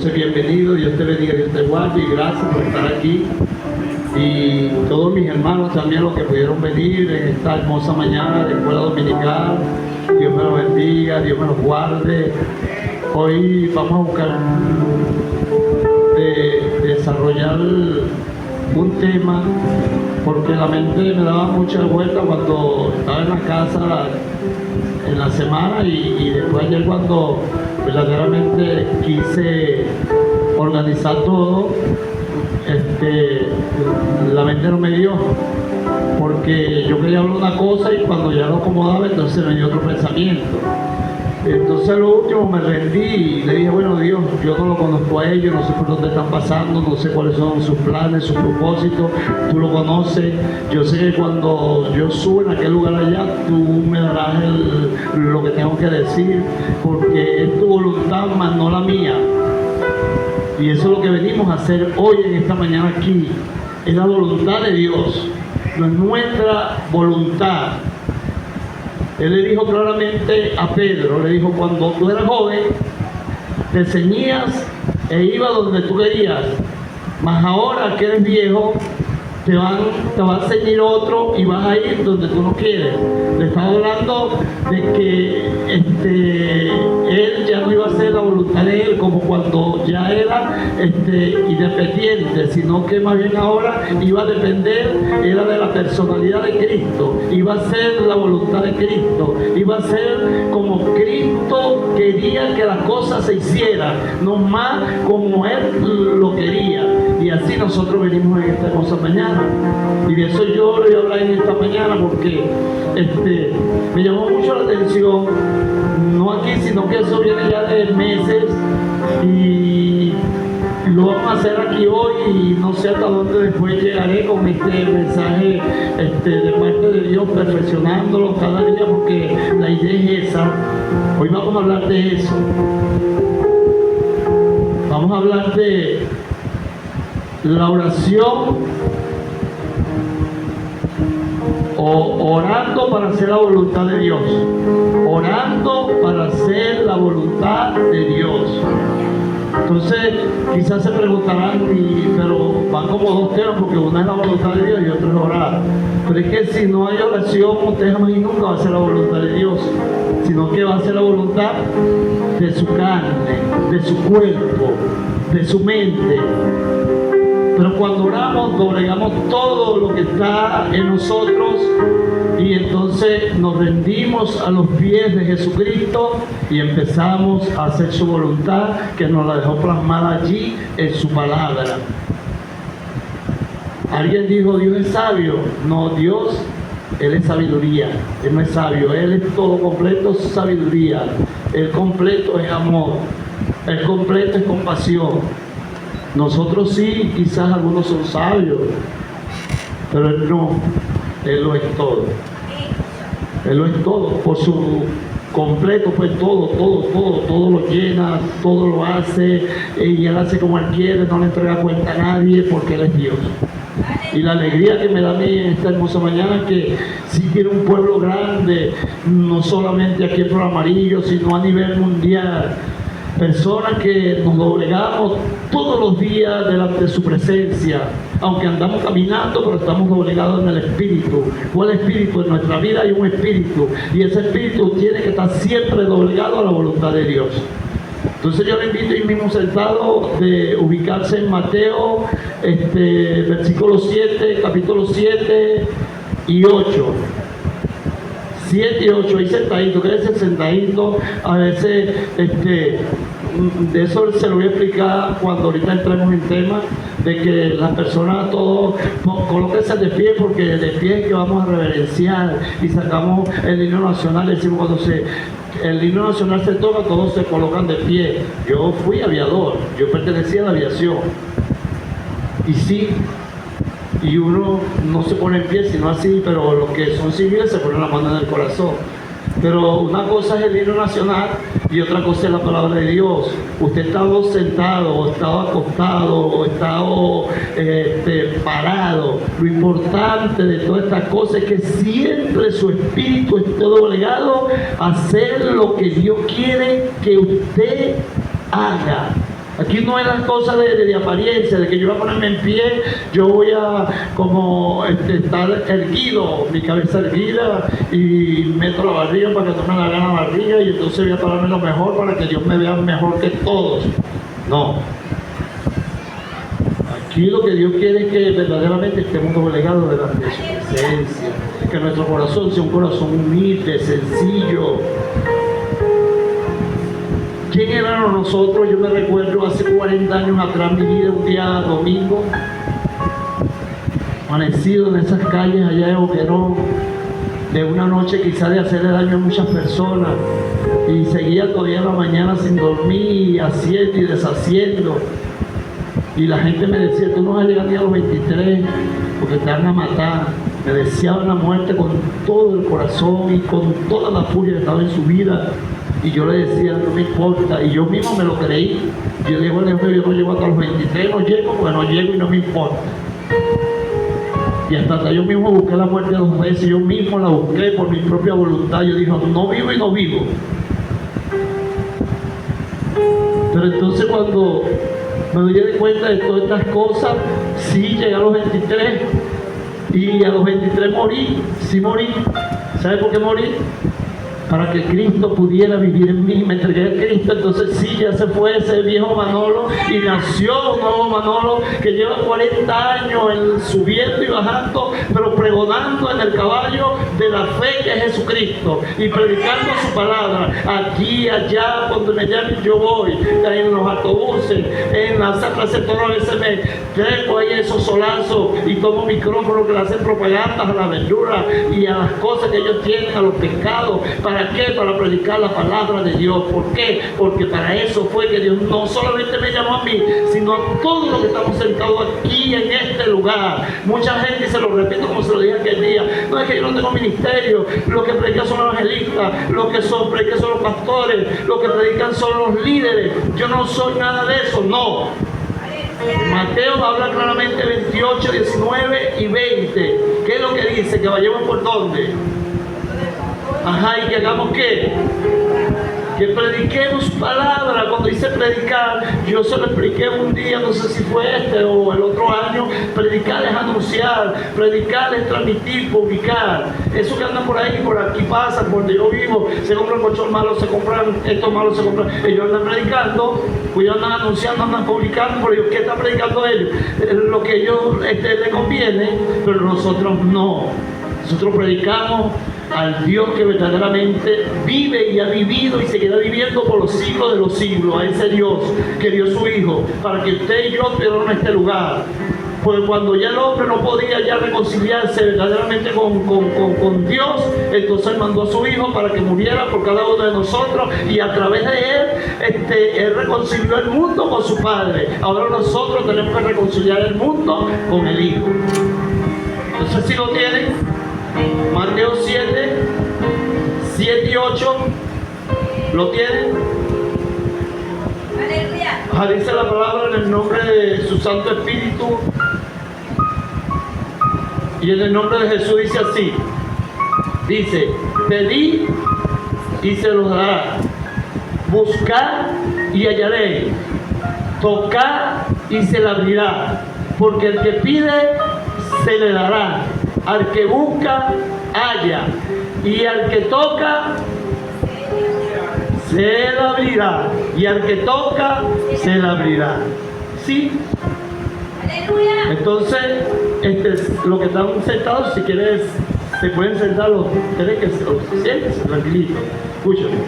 Entonces, bienvenido, Dios te bendiga, Dios te guarde y gracias por estar aquí. Y todos mis hermanos también, los que pudieron venir en esta hermosa mañana de escuela dominical, Dios me los bendiga, Dios me los guarde. Hoy vamos a buscar desarrollar un tema, porque la mente me daba mucha vuelta cuando estaba en la casa en la semana y después ayer cuando verdaderamente quise organizar todo, la mente no me dio, porque yo quería hablar una cosa y cuando ya lo acomodaba entonces me dio otro pensamiento. Entonces lo último me rendí y le dije, bueno Dios, yo no lo conozco a ellos, no sé por dónde están pasando, no sé cuáles son sus planes, sus propósitos, tú lo conoces. Yo sé que cuando yo suba en aquel lugar allá, tú me darás lo que tengo que decir, porque es tu voluntad más no la mía. Y eso es lo que venimos a hacer hoy en esta mañana aquí, es la voluntad de Dios, no es nuestra voluntad. Él le dijo claramente a Pedro, le dijo, cuando tú eras joven, te ceñías e ibas donde tú querías, mas ahora que eres viejo, te va a ceñir otro y vas a ir donde tú no quieres. Le estaba hablando de que él ya no iba a hacer la voluntad de él como cuando ya era independiente, sino que más bien ahora iba a depender, era de la personalidad de Cristo, iba a ser la voluntad de Cristo, iba a ser como Cristo quería que las cosas se hicieran, no más como Él lo quería. Y así nosotros venimos en esta hermosa mañana. Y de eso yo le voy a hablar en esta mañana porque me llamó mucho la atención, no aquí, sino que eso viene ya de meses y lo vamos a hacer aquí hoy y no sé hasta dónde después llegaré con este mensaje de parte de Dios, perfeccionándolo cada día, porque la idea es esa. Hoy vamos a hablar de eso. Vamos a hablar de la oración o orando para hacer la voluntad de Dios. Orando para hacer la voluntad de Dios. Entonces, quizás se preguntarán, pero van como dos temas, porque una es la voluntad de Dios y otra es orar. Pero es que si no hay oración, ustedes jamás y nunca va a ser la voluntad de Dios, sino que va a ser la voluntad de su carne, de su cuerpo, de su mente. Pero cuando oramos, doblegamos todo lo que está en nosotros y entonces nos rendimos a los pies de Jesucristo y empezamos a hacer su voluntad, que nos la dejó plasmada allí en su palabra. Alguien dijo, Dios es sabio. No, Dios, Él es sabiduría. Él no es sabio, Él es todo completo, sabiduría. El completo es amor. El completo es compasión. Nosotros sí, quizás algunos son sabios, pero Él no, Él lo es todo. Él lo es todo, por su completo, pues todo lo llena, todo lo hace, y Él hace como Él quiere, no le entrega cuenta a nadie, porque Él es Dios. Y la alegría que me da a mí en esta hermosa mañana es que sí tiene un pueblo grande, no solamente aquí en Flor Amarillo, sino a nivel mundial. Personas que nos doblegamos todos los días delante de su presencia, aunque andamos caminando, pero estamos doblegados en el Espíritu. ¿Cuál espíritu? En nuestra vida hay un espíritu, y ese espíritu tiene que estar siempre doblegado a la voluntad de Dios. Entonces yo le invito ahí mismo sentado de ubicarse en Mateo, versículo 7, capítulo 7 y 8. 7 y 8, ahí sentadito, quédese sentadito. A veces, de eso se lo voy a explicar cuando ahorita entremos en tema, de que las personas todos colóquense de pie, porque de pie es que vamos a reverenciar y sacamos el himno nacional. Decimos cuando el himno nacional se toca, todos se colocan de pie. Yo fui aviador, yo pertenecía a la aviación. Y sí, y uno no se pone en pie sino así, pero los que son civiles se ponen la mano en el corazón. Pero una cosa es el himno nacional y otra cosa es la palabra de Dios. Usted estaba sentado, o estaba acostado, o estaba parado. Lo importante de todas estas cosas es que siempre su espíritu esté doblegado a hacer lo que Dios quiere que usted haga. Aquí no es las cosas de apariencia, de que yo voy a ponerme en pie, yo voy a como estar erguido, mi cabeza erguida y meto la barriga para que no me la haga la barriga y entonces voy a pararme lo mejor para que Dios me vea mejor que todos. No. Aquí lo que Dios quiere es que verdaderamente estemos doblegados delante de su presencia, que nuestro corazón sea un corazón humilde, sencillo. ¿Quién éramos nosotros? Yo me recuerdo hace 40 años atrás, mi vida, un día domingo, amanecido en esas calles allá de Boquerón, de una noche quizás de hacerle daño a muchas personas, y seguía todavía en la mañana sin dormir, haciendo y deshaciendo, y la gente me decía, tú no vas a llegar ni a los 23 porque te van a matar. Me deseaban la muerte con todo el corazón y con toda la furia que estaba en su vida. Y yo le decía, no me importa, y yo mismo me lo creí. Yo dije, bueno, yo no llego hasta los 23, no llego, pues no llego y no me importa. Y hasta yo mismo busqué la muerte 2 veces, yo mismo la busqué por mi propia voluntad. Yo dije, no vivo y no vivo. Pero entonces cuando me di cuenta de todas estas cosas, sí llegué a los 23, y a los 23 morí, sí morí. ¿Sabe por qué morí? Para que Cristo pudiera vivir en mí. Me entregué a Cristo, entonces sí, ya se fue ese viejo Manolo y nació un nuevo Manolo que lleva 40 años subiendo y bajando, pero pregonando en el caballo de la fe que es Jesucristo y predicando su palabra aquí, allá, donde me llamen yo voy, en los autobuses, en las clases de todo. A veces me trepo ahí esos solazos y tomo micrófono que le hacen propagandas a la verdura y a las cosas que ellos tienen, a los pescados. ¿Para qué? Para predicar la palabra de Dios. ¿Por qué? Porque para eso fue que Dios no solamente me llamó a mí, sino a todos los que estamos sentados aquí en este lugar. Mucha gente, se lo repito como se lo dije aquel día, no es que yo no tengo ministerio, los que predican son los evangelistas, los que predican son los pastores, los que predican son los líderes. Yo no soy nada de eso, no. Mateo habla claramente 28, 19 y 20. ¿Qué es lo que dice? Que vayamos por dónde. Ajá, y que hagamos ¿qué? Que prediquemos palabra. Cuando dice predicar, yo se lo expliqué un día, no sé si fue este o el otro año. Predicar es anunciar, predicar es transmitir, publicar. Eso que andan por ahí, por aquí pasa, por donde yo vivo, se compran colchón malos, se compran estos malos, se compran. Ellos andan predicando, pues ellos andan anunciando, andan publicando, pero ellos, ¿qué están predicando ellos? Lo que a ellos les conviene, pero nosotros no. Nosotros predicamos al Dios que verdaderamente vive y ha vivido y seguirá viviendo por los siglos de los siglos, a ese Dios que dio su Hijo para que usted y yo estuviéramos en este lugar. Pues cuando ya el hombre no podía ya reconciliarse verdaderamente con Dios, entonces mandó a su Hijo para que muriera por cada uno de nosotros, y a través de él reconcilió el mundo con su Padre. Ahora nosotros tenemos que reconciliar el mundo con el Hijo. Entonces, si lo tienen, Mateo 7 y 8, ¿lo tienen? Aleluya. Dice la palabra en el nombre de su Santo Espíritu y en el nombre de Jesús. Dice así, dice: pedid y se los dará, buscad y hallaréis, tocad y se le abrirá, porque el que pide se le dará, al que busca halla, y al que toca se le abrirá, y al que toca se le abrirá. ¿Sí? Aleluya. Entonces, lo que están sentados, si quieres, se pueden sentar los que se sienten tranquilitos. Escúchame.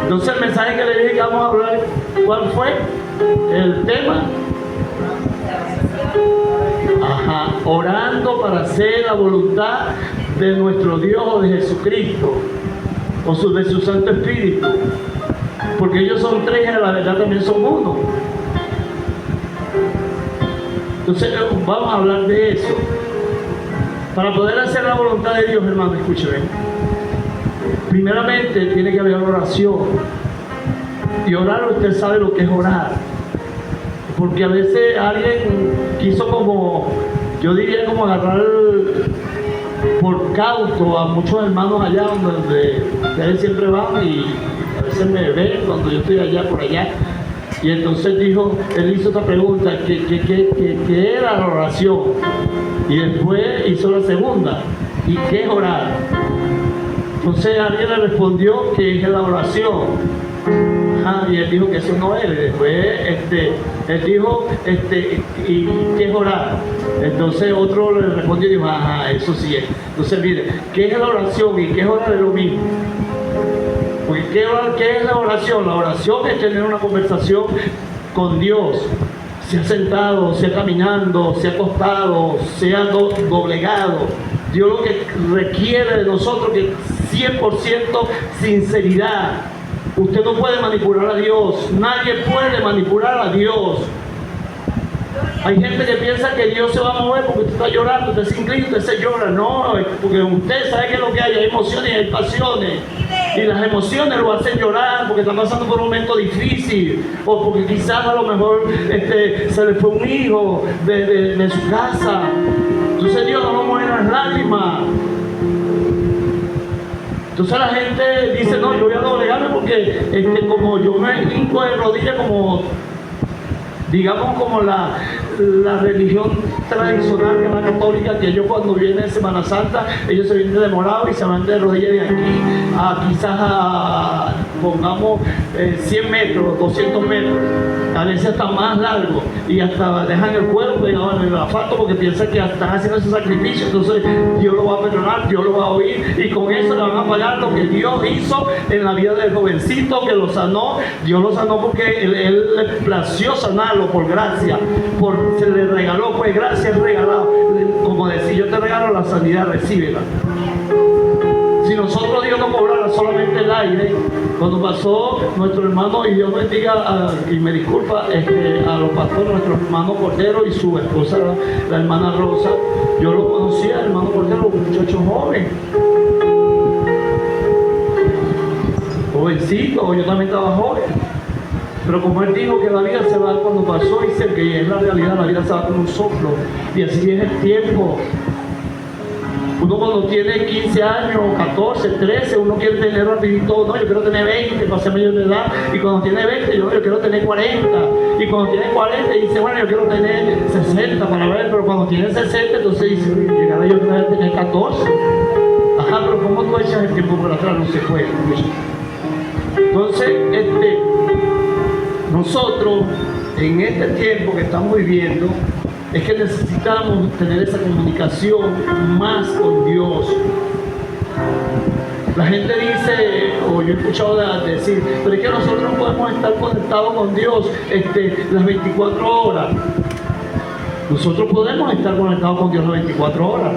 Entonces, el mensaje que le dije que vamos a hablar, ¿cuál fue? El tema. Ajá, orando para hacer la voluntad de nuestro Dios o de Jesucristo o de su Santo Espíritu, porque ellos son tres y a la verdad también son uno. Entonces vamos a hablar de eso. Para poder hacer la voluntad de Dios, hermano, escúcheme, primeramente tiene que haber oración, y orar, usted sabe lo que es orar. Porque a veces alguien quiso como, yo diría como agarrar por cauto a muchos hermanos allá donde ustedes siempre van, y a veces me ven cuando yo estoy allá por allá, Y entonces dijo, él hizo esta pregunta, ¿qué era la oración? Y después hizo la segunda, ¿y qué es orar? Entonces alguien le respondió que es la oración. Y él dijo que eso no es. Después él dijo, ¿y qué es orar? Entonces otro le respondió y dijo, eso sí es. Entonces mire, ¿qué es la oración y qué es orar? Es lo mismo. Porque ¿qué es la oración? La oración es tener una conversación con Dios. Sea sentado, sea caminando, sea acostado, sea doblegado. Dios lo que requiere de nosotros es 100% sinceridad. Usted no puede manipular a Dios. Nadie puede manipular a Dios. Hay gente que piensa que Dios se va a mover porque usted está llorando, usted se inclina, usted se llora. No, porque usted sabe que es lo que hay emociones y hay pasiones. Y las emociones lo hacen llorar porque está pasando por un momento difícil. O porque quizás a lo mejor se le fue un hijo de su casa. Entonces Dios no mueve las lágrimas. Entonces la gente dice, no, yo voy a doblegarme porque como yo me hinco de rodillas como, digamos, como la religión tradicional que es la católica, que ellos cuando viene Semana Santa, ellos se vienen de morado y se van de rodillas de aquí a quizás pongamos 100 metros, 200 metros, a veces hasta más largo, y hasta dejan el cuerpo pegado en el asfalto porque piensan que están haciendo ese sacrificio. Entonces Dios lo va a perdonar, Dios lo va a oír, y con eso le van a pagar lo que Dios hizo en la vida del jovencito que lo sanó. Dios lo sanó porque él le plació sanarlo por gracia, se le regaló, pues gracia es regalado. Como decir, yo te regalo la sanidad, recíbela. Si nosotros Dios no cobrara solamente el aire, cuando pasó nuestro hermano, y Dios bendiga, y me disculpa, a los pastores, nuestro hermano Cordero y su esposa, la hermana Rosa, yo lo conocía, el hermano Cordero, un muchacho joven, jovencito, yo también estaba joven. Pero como él dijo que la vida se va cuando pasó, dice que es la realidad, la vida se va con un soplo. Y así es el tiempo. Uno cuando tiene 15 años, 14, 13, uno quiere tener rapidito, no, yo quiero tener 20 para ser mayor de edad. Y cuando tiene 20, yo quiero tener 40. Y cuando tiene 40, dice, bueno, yo quiero tener 60 para ver. Pero cuando tiene 60, entonces dice, llegará yo a tener 14. Ajá, pero ¿cómo tú echas el tiempo por atrás? No se puede. Entonces, nosotros, en este tiempo que estamos viviendo, es que necesitamos tener esa comunicación más con Dios. La gente dice, o yo he escuchado decir, pero es que nosotros no podemos estar conectados con Dios las 24 horas. Nosotros podemos estar conectados con Dios las 24 horas.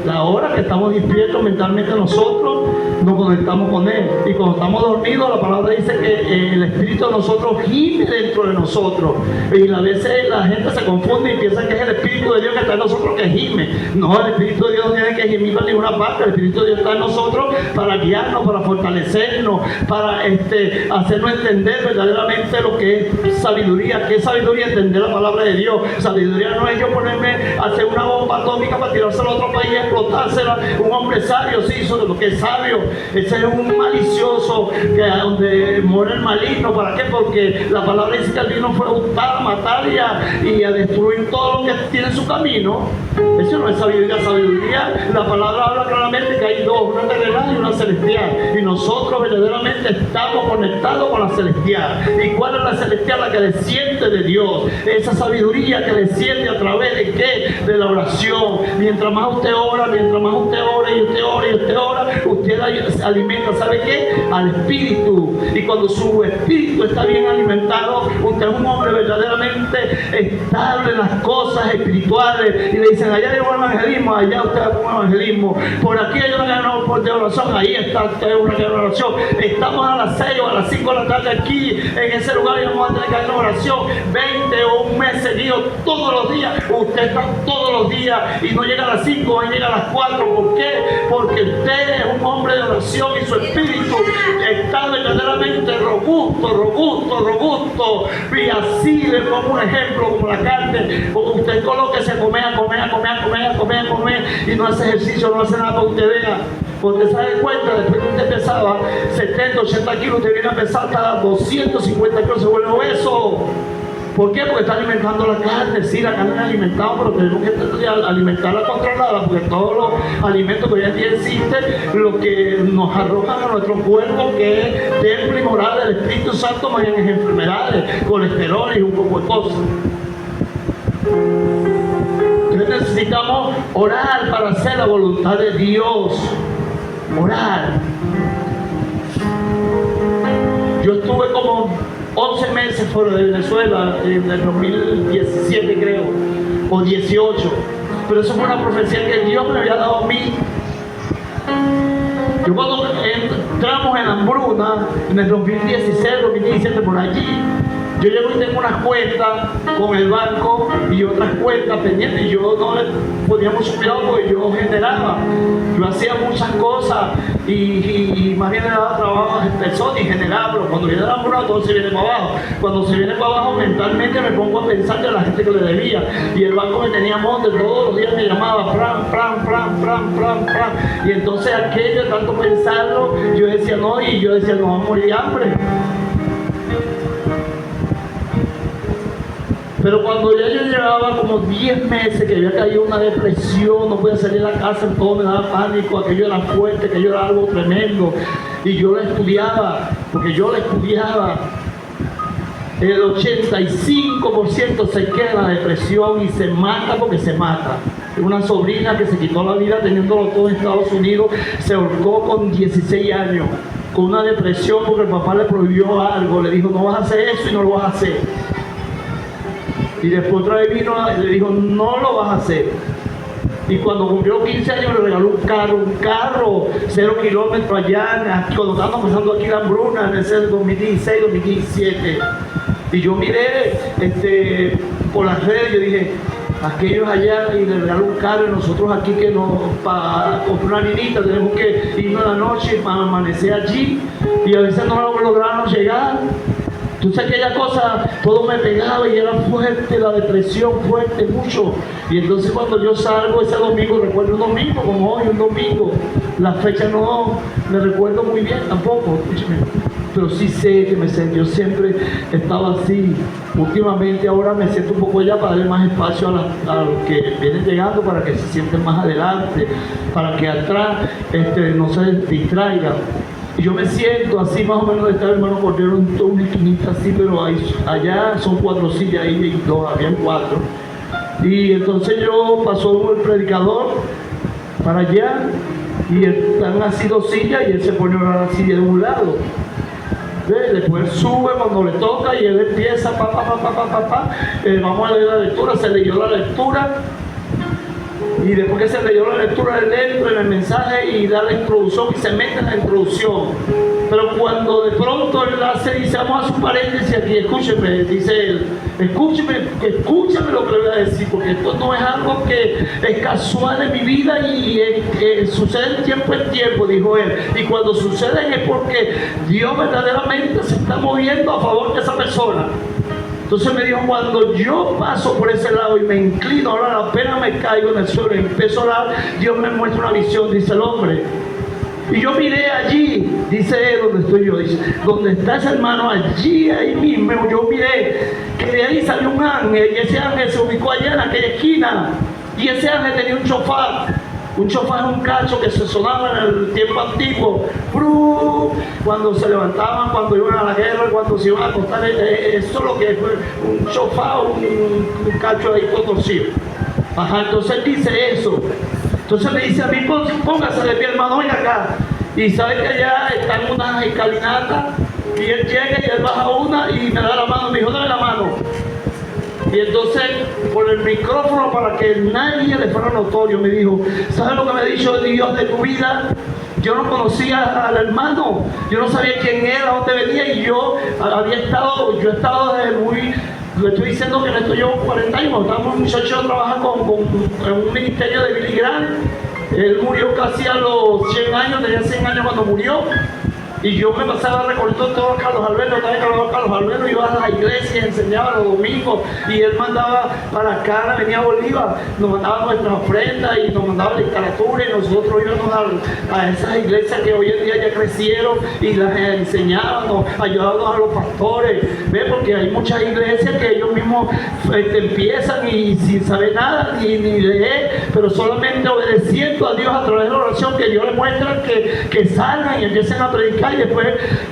La hora que estamos despiertos mentalmente nosotros, nos conectamos con Él. Y cuando estamos dormidos, la palabra dice que el Espíritu de nosotros gime dentro de nosotros. Y a veces la gente se confunde y piensa que es el Espíritu de Dios que está en nosotros que gime. No, el Espíritu de Dios no tiene que gemir para ninguna parte. El Espíritu de Dios está en nosotros para guiarnos, para fortalecernos, para hacernos entender verdaderamente lo que es sabiduría. ¿Qué es sabiduría? Entender la palabra de Dios. Sabiduría no es yo ponerme a hacer una bomba atómica para tirársela a otro país y explotársela. Un hombre sabio, sí, eso es lo que es sabio. Ese es un malicioso donde muere el maligno. ¿Para qué? Porque la palabra dice que el vino fue a hurtar, matar y a destruir todo lo que tiene en su camino. Eso no es sabiduría. Sabiduría, la palabra habla claramente que hay dos, una terrenal y una celestial. Y nosotros verdaderamente estamos conectados con la celestial. ¿Y cuál es la celestial? La que desciende de Dios. Esa sabiduría que desciende a través de ¿qué? De la oración. Mientras más usted ora, mientras más usted ora y usted ora y usted ora, usted alimenta, ¿sabe qué? Al espíritu. Y cuando su espíritu está bien alimentado, usted es un hombre verdaderamente estable en las cosas espirituales. Y le dicen, allá hay un evangelismo, allá usted hace un evangelismo. Por aquí hay una cadena de oración, ahí está usted una cadena de oración. Estamos a las 6 o a las 5 de la tarde aquí, en ese lugar, y vamos a tener cadena de oración 20 o un mes seguido, todos los días. Usted está todos los días y no llega a las 5, llega a las 4. ¿Por qué? Porque usted es un hombre de oración y su espíritu está verdaderamente robusto. Y así le pongo un ejemplo como la carne. Usted coloque, se come y no hace ejercicio, no hace nada para que usted vea. Cuando usted se da cuenta, después que usted pesaba 70, 80 kilos, usted viene a pesar hasta 250 kilos, se vuelve obeso. ¿Por qué? Porque está alimentando la carne. Sí, la carne es alimentada, pero tenemos que alimentarla controlada, porque todos los alimentos que hoy en día existen, lo que nos arrojan a nuestro cuerpo, que es templo y morada del Espíritu Santo, más bien es enfermedades, colesterol y un poco de cosas. Entonces necesitamos orar para hacer la voluntad de Dios. Orar. Yo estuve como 11 meses fuera de Venezuela en el 2017 creo, o 18, pero eso fue una profecía que Dios me había dado a mí. Yo cuando entramos en hambruna, en el 2016, 2017, por allí, yo llego y tengo unas cuentas con el banco y otras cuentas pendientes. Yo no le ponía mucho cuidado porque yo generaba. Yo hacía muchas cosas y más bien le daba trabajo a personas y generaba, pero cuando viene la hambruna todo se viene para abajo. Cuando se viene para abajo mentalmente me pongo a pensar de la gente que le debía. Y el banco me tenía monte, todos los días me llamaba, y entonces aquello, tanto pensarlo, yo decía no, vamos a morir de hambre. Pero cuando ya yo llevaba como 10 meses que había caído una depresión, no podía salir de la casa, todo me daba pánico, aquello era fuerte, aquello era algo tremendo. Y yo la estudiaba, porque yo la estudiaba. El 85% se queda en la depresión y se mata porque se mata. Una sobrina que se quitó la vida teniéndolo todo en Estados Unidos, se ahorcó con 16 años, con una depresión porque el papá le prohibió algo, le dijo no vas a hacer eso y no lo vas a hacer. Y después otra vez vino y le dijo, no lo vas a hacer. Y cuando cumplió 15 años le regaló un carro, 0 kilómetros allá, cuando estábamos pasando aquí la hambruna, en ese 2016, 2017. Y yo miré por las redes, yo dije, aquellos allá y le regaló un carro y nosotros aquí que para comprar una vinita tenemos que irnos a la noche para amanecer allí. Y a veces no logramos llegar. Entonces aquella cosa, todo me pegaba y era fuerte, la depresión fuerte, mucho. Y entonces cuando yo salgo ese domingo, recuerdo un domingo, como hoy, un domingo, la fecha no me recuerdo muy bien tampoco, escúcheme. Pero sí sé que yo siempre estaba así. Últimamente ahora me siento un poco ya para darle más espacio a los que vienen llegando, para que se sienten más adelante, para que atrás no se distraigan. Y yo me siento así más o menos de estar hermano Cordero en toda una esquinita así, pero allá son 4 sillas, ahí hay 2, habían 4. Y entonces pasó el predicador para allá y están así 2 sillas y él se pone a la silla de un lado. Después sube cuando le toca y él empieza, vamos a leer la lectura, se leyó la lectura. Y después que se leyó la lectura del dentro en el mensaje y da la introducción y se mete en la introducción. Pero cuando de pronto él dice, vamos a hacer un paréntesis aquí, escúcheme, dice él, escúcheme lo que le voy a decir, porque esto no es algo que es casual en mi vida y sucede de tiempo en tiempo, dijo él. Y cuando sucede es porque Dios verdaderamente se está moviendo a favor de esa persona. Entonces me dijo, cuando yo paso por ese lado y me inclino, ahora apenas me caigo en el suelo y empiezo a orar, Dios me muestra una visión, dice el hombre. Y yo miré allí, dice él, donde estoy yo, dice, donde está ese hermano, allí, ahí mismo, yo miré que de ahí salió un ángel y ese ángel se ubicó allá en aquella esquina. Y ese ángel tenía un chofar. Un chofar es un cacho que se sonaba en el tiempo antiguo, cuando se levantaban, cuando iban a la guerra, cuando se iban a acostar, eso es lo que fue un chofar, un cacho ahí todo torcido. Ajá, entonces dice eso. Entonces me dice a mí, póngase de pie hermano, venga acá. Y sabe que allá están unas escalinatas, y él llega y él baja una y me da la mano, me dijo, dame la mano. Y entonces, por el micrófono, para que nadie le fuera notorio, me dijo, ¿sabes lo que me ha dicho Dios de tu vida? Yo no conocía al hermano, yo no sabía quién era, dónde venía, y yo he estado desde muy, le estoy diciendo que en esto llevo 40 años, estábamos un muchacho trabajando en un ministerio de Billy Graham. Él murió casi a los 100 años, tenía 100 años cuando murió. Y yo me pasaba recorriendo todo Carlos Alberto, también Carlos Alberto iba a las iglesias, enseñaba los domingos, y él mandaba para acá, la Avenida Bolívar, nos mandaba nuestras ofrendas y nos mandaba literatura, y nosotros íbamos a esas iglesias que hoy en día ya crecieron y las enseñábamos, ayudábamos a los pastores, ¿ve? Porque hay muchas iglesias que ellos mismos empiezan y sin saber nada, ni leer, pero solamente obedeciendo a Dios a través de la oración, que Dios les muestra que salgan y empiecen a predicar, y después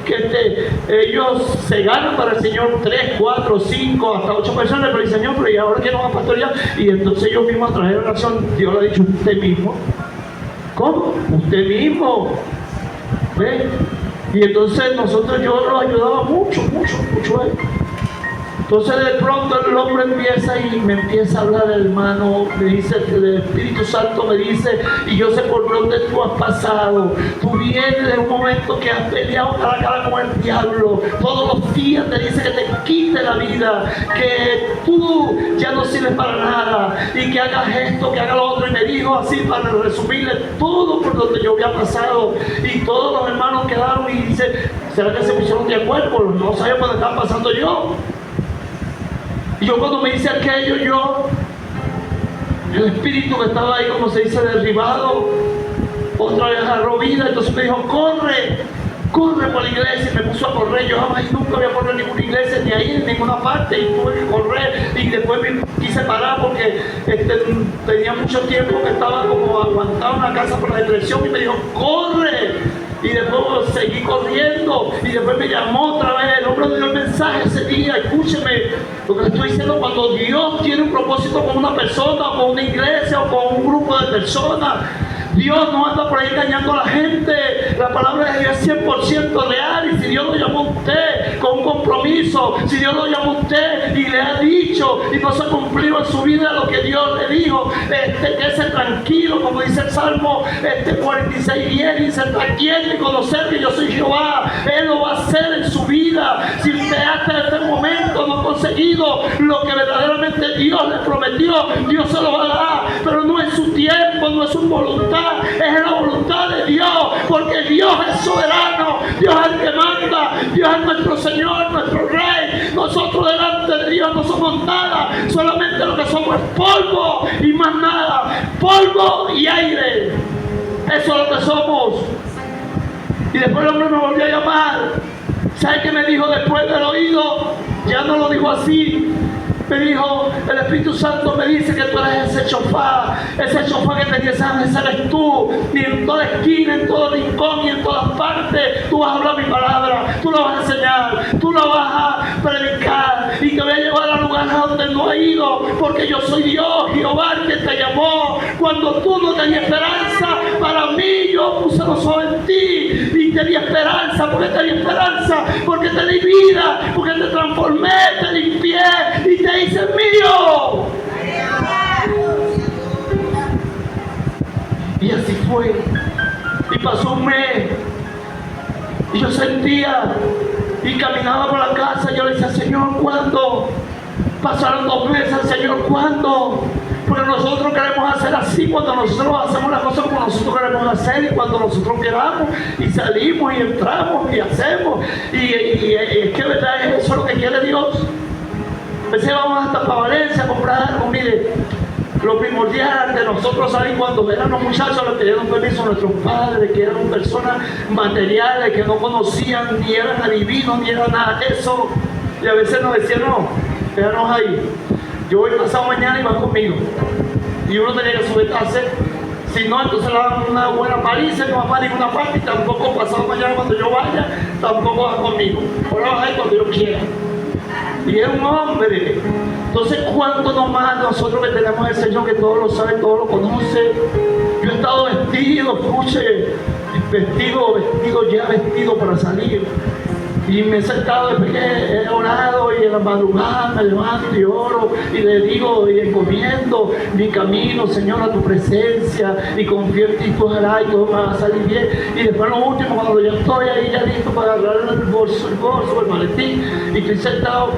que ellos se ganan para el Señor 3, 4, 5, hasta 8 personas, pero el Señor, pero y ahora que no va a pastorear, y entonces ellos mismos a través de la oración, Dios le ha dicho, usted mismo. ¿Cómo? Usted mismo. ¿Ve? Y entonces yo los ayudaba mucho a él. Entonces de pronto el hombre empieza y me empieza a hablar, hermano, me dice, el Espíritu Santo me dice, y yo sé por dónde tú has pasado. Tú vienes de un momento que has peleado cara a cara con el diablo. Todos los días te dice que te quite la vida, que tú ya no sirves para nada, y que hagas esto, que hagas lo otro. Y me dijo así, para resumirle todo por donde yo había pasado. Y todos los hermanos quedaron y dice, ¿será que se pusieron de acuerdo? No sabíamos dónde estaba pasando yo. Y yo cuando me dice aquello, el espíritu que estaba ahí, como se dice, derribado, otra vez agarró vida. Entonces me dijo, corre por la iglesia, y me puso a correr. Yo jamás nunca había corrido en ninguna iglesia, ni ahí en ninguna parte, y tuve que correr. Y después me quise parar porque tenía mucho tiempo que estaba como aguantado en la casa por la depresión, y me dijo, corre. Y después seguí corriendo, y después me llamó otra vez. El hombre me dio el mensaje ese día. Escúcheme lo que le estoy diciendo: cuando Dios tiene un propósito con una persona, o con una iglesia, o con un grupo de personas, Dios no anda por ahí engañando a la gente. La palabra de Dios es 100% real. Y si Dios lo llamó a usted con un compromiso, si Dios lo llamó a usted y le ha dicho y no se ha cumplido en su vida lo que Dios le dijo, quédese tranquilo, como dice el Salmo 46:10, dice: está quieto y conocer que yo soy Jehová. Él lo va a hacer en su vida. Si usted hasta este momento no ha conseguido lo que verdaderamente Dios le prometió, Dios se lo va a dar, pero no es su tiempo, no es su voluntad, es la voluntad de Dios, porque Dios es soberano, Dios es el que manda, Dios es nuestro Señor, nuestro Rey. Nosotros delante de Dios no somos nada, solamente lo que somos es polvo y más nada, polvo y aire. Eso es lo que somos. Y después el hombre me volvió a llamar. ¿Sabe qué me dijo después del oído? Ya no lo dijo así. Me dijo: el Espíritu Santo me dice que tú eres ese chofá que ese eres tú. Y en toda esquina, en todo rincón y en todas partes, tú vas a hablar mi palabra, tú lo vas a enseñar, tú lo vas a predicar, y te voy a llevar a lugares donde no he ido, porque yo soy Dios, Jehová, que te llamó. Cuando tú no tenías esperanza, para mí yo puse los ojos en ti y te di esperanza. ¿Por qué te di esperanza? Porque te di vida, porque te transformé, te limpié y te hice mío. Y así fue. Y pasó un mes, y yo sentía, y caminaba por la casa, yo le decía: Señor, ¿cuándo? Pasaron 2 meses, Señor, ¿cuándo? Porque nosotros queremos hacer así, cuando nosotros hacemos las cosas como nosotros queremos hacer, y cuando nosotros queramos, y salimos y entramos y hacemos, y es que verdad es eso lo que quiere Dios. A veces vamos hasta para Valencia a comprar algo. Mire, lo primordial de nosotros salir cuando eran los muchachos, les pidieron permiso a nuestros padres, que eran personas materiales, que no conocían, ni eran adivinos, ni eran nada de eso. Y a veces nos decían: no, quédanos ahí, yo voy pasado mañana y van conmigo. Y uno tenía que sujetarse. Si no, entonces le daban una buena paliza, no va a ninguna parte, y tampoco pasado mañana cuando yo vaya, tampoco va conmigo. Ahora vas a ir cuando yo quiera. Y es un hombre. Entonces, ¿cuánto nomás nosotros que tenemos el Señor, que todo lo sabe, todo lo conoce? Yo he estado vestido, escuche, vestido para salir. Y me he sentado después que he orado, y en la madrugada me levanto y oro, y le digo y encomiendo mi camino, Señor, a tu presencia, y confío en ti, tú harás, y todo me va a salir bien. Y después, lo último, cuando yo estoy ahí ya listo para agarrar el bolso, el maletín, y estoy sentado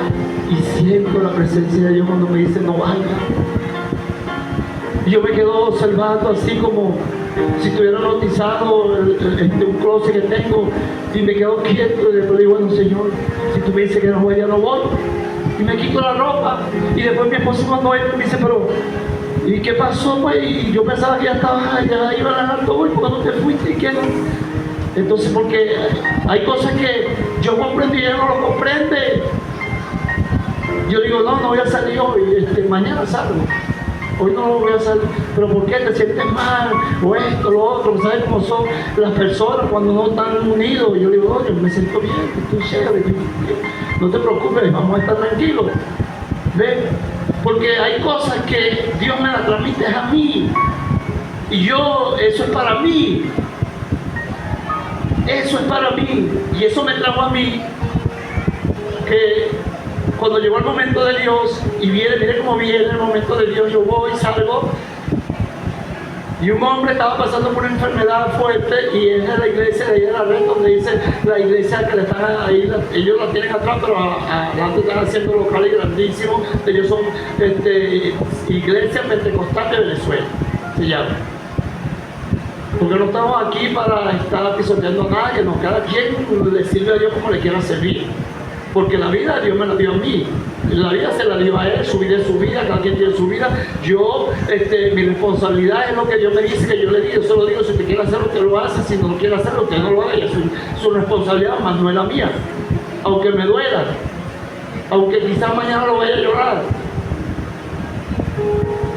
y siento la presencia de Dios cuando me dice: no vaya. Y yo me quedo observando así como si estuviera bautizado, un closet que tengo, y me quedo quieto, y después digo, bueno, Señor, si tú me dices que no voy, ya no voy. Y me quito la ropa, y después mi esposo cuando entra me dice, pero, ¿y qué pasó, pues? Y yo pensaba que ya iba a ganar todo, y ¿por qué no te fuiste? ¿Y qué no? Entonces, porque hay cosas que yo comprendo y ella no lo comprende. Yo digo, no voy a salir hoy, mañana salgo. Hoy no voy a salir. ¿Pero por qué? ¿Te sientes mal? O esto, lo otro. ¿Sabes cómo son las personas cuando no están unidos? Yo digo, oye, me siento bien, estoy chévere. No te preocupes, vamos a estar tranquilos. ¿Ves? Porque hay cosas que Dios me las transmite a mí. Y yo, eso es para mí. Eso es para mí. Y eso me trajo a mí que cuando llegó el momento de Dios, y mire cómo viene el momento de Dios, yo voy, salgo, y un hombre estaba pasando por una enfermedad fuerte, y es de la iglesia de ahí de la red, donde dice la iglesia que le están ahí, ellos la tienen atrás, pero adelante están haciendo locales grandísimos. Ellos son Iglesia Pentecostal de Venezuela, se llama. Porque no estamos aquí para estar pisoteando a nadie, no, cada quien le sirve a Dios como le quiera servir. Porque la vida Dios me la dio a mí, la vida se la dio a Él, su vida es su vida, cada quien tiene su vida. Yo, mi responsabilidad es lo que Dios me dice que yo le digo, yo se lo digo, si usted quiere hacerlo, usted lo hace, si no lo quiere hacerlo, usted no lo haga, es su responsabilidad, más no es la mía. Aunque me duela, aunque quizás mañana lo vaya a llorar,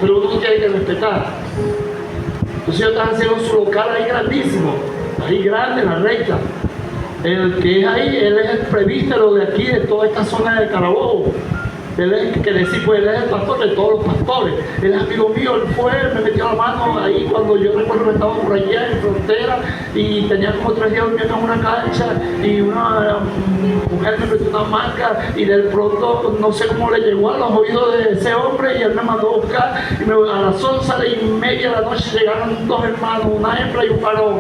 pero uno tiene que respetar. Entonces ellos están haciendo su local ahí grandísimo, ahí grande, en la recta. El que es ahí, él es el presbítero de aquí, de toda esta zona de Carabobo. Él es, que decir, pues él es el pastor de todos los pastores. Él es amigo mío, él fue, me metió la mano ahí cuando yo recuerdo que estaba por allá en frontera y tenía como 3 días durmiendo en una cancha y una mujer me metió una marca y de pronto no sé cómo le llegó a los oídos de ese hombre y él me mandó a buscar y a las 11:30 de la noche llegaron 2 hermanos, una hembra y un varón,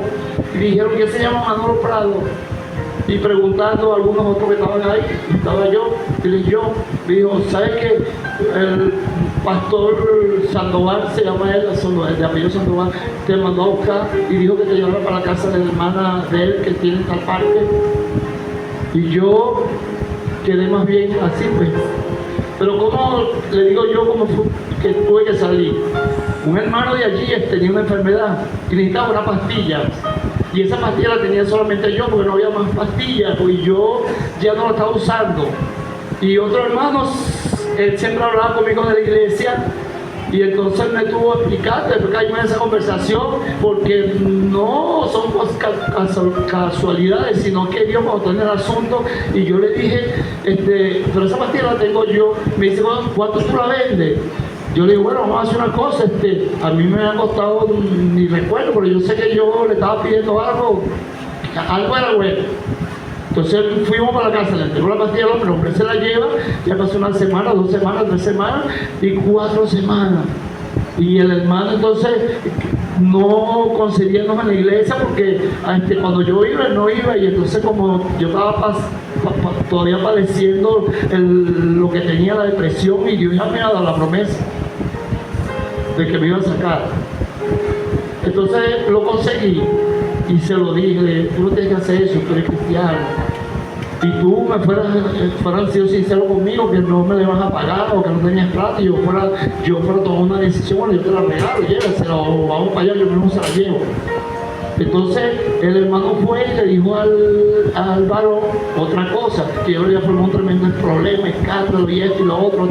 y dijeron que se llama Manolo Prado. Y preguntando a algunos otros que estaban ahí, estaba yo, y le dijo, ¿sabes qué? El pastor Sandoval, se llama él, de apellido Sandoval, te mandó a buscar y dijo que te llevara para la casa de la hermana de él que tiene en tal parque. Y yo quedé más bien así, pues. Pero como le digo yo, como fue que tuve que salir. Un hermano de allí tenía una enfermedad y necesitaba una pastilla. Y esa pastilla la tenía solamente yo porque no había más pastillas, pues yo ya no la estaba usando. Y otro hermano, él siempre hablaba conmigo de la iglesia y entonces me tuvo a explicar, después caímos en esa conversación, porque no son casualidades, sino que Dios me en el asunto. Y yo le dije, pero esa pastilla la tengo yo. Me dice, bueno, ¿cuánto tú la vendes? Yo le digo, bueno, vamos a hacer una cosa, a mí me ha costado ni recuerdo, pero yo sé que yo le estaba pidiendo algo era bueno. Entonces fuimos para la casa, le entregó la pastilla al hombre, se la lleva, ya pasó 1 semana, 2 semanas, 3 semanas y 4 semanas. Y el hermano entonces no concediéndome en la iglesia porque cuando yo iba, él no iba, y entonces como yo estaba todavía padeciendo lo que tenía la depresión, y Dios ya me había dado la promesa de que me iba a sacar. Entonces lo conseguí y se lo dije, tú no tienes que hacer eso, tú eres cristiano. Y tú me fueras sido sincero conmigo, que no me le vas a pagar o que no tenías plata, y yo fuera a tomar una decisión, bueno, yo te la regalo, llévasela, o vamos para allá, yo mismo se la llevo. Entonces el hermano fue y le dijo al varón otra cosa, que yo le formó un tremendo problema, escándalo y esto y lo otro,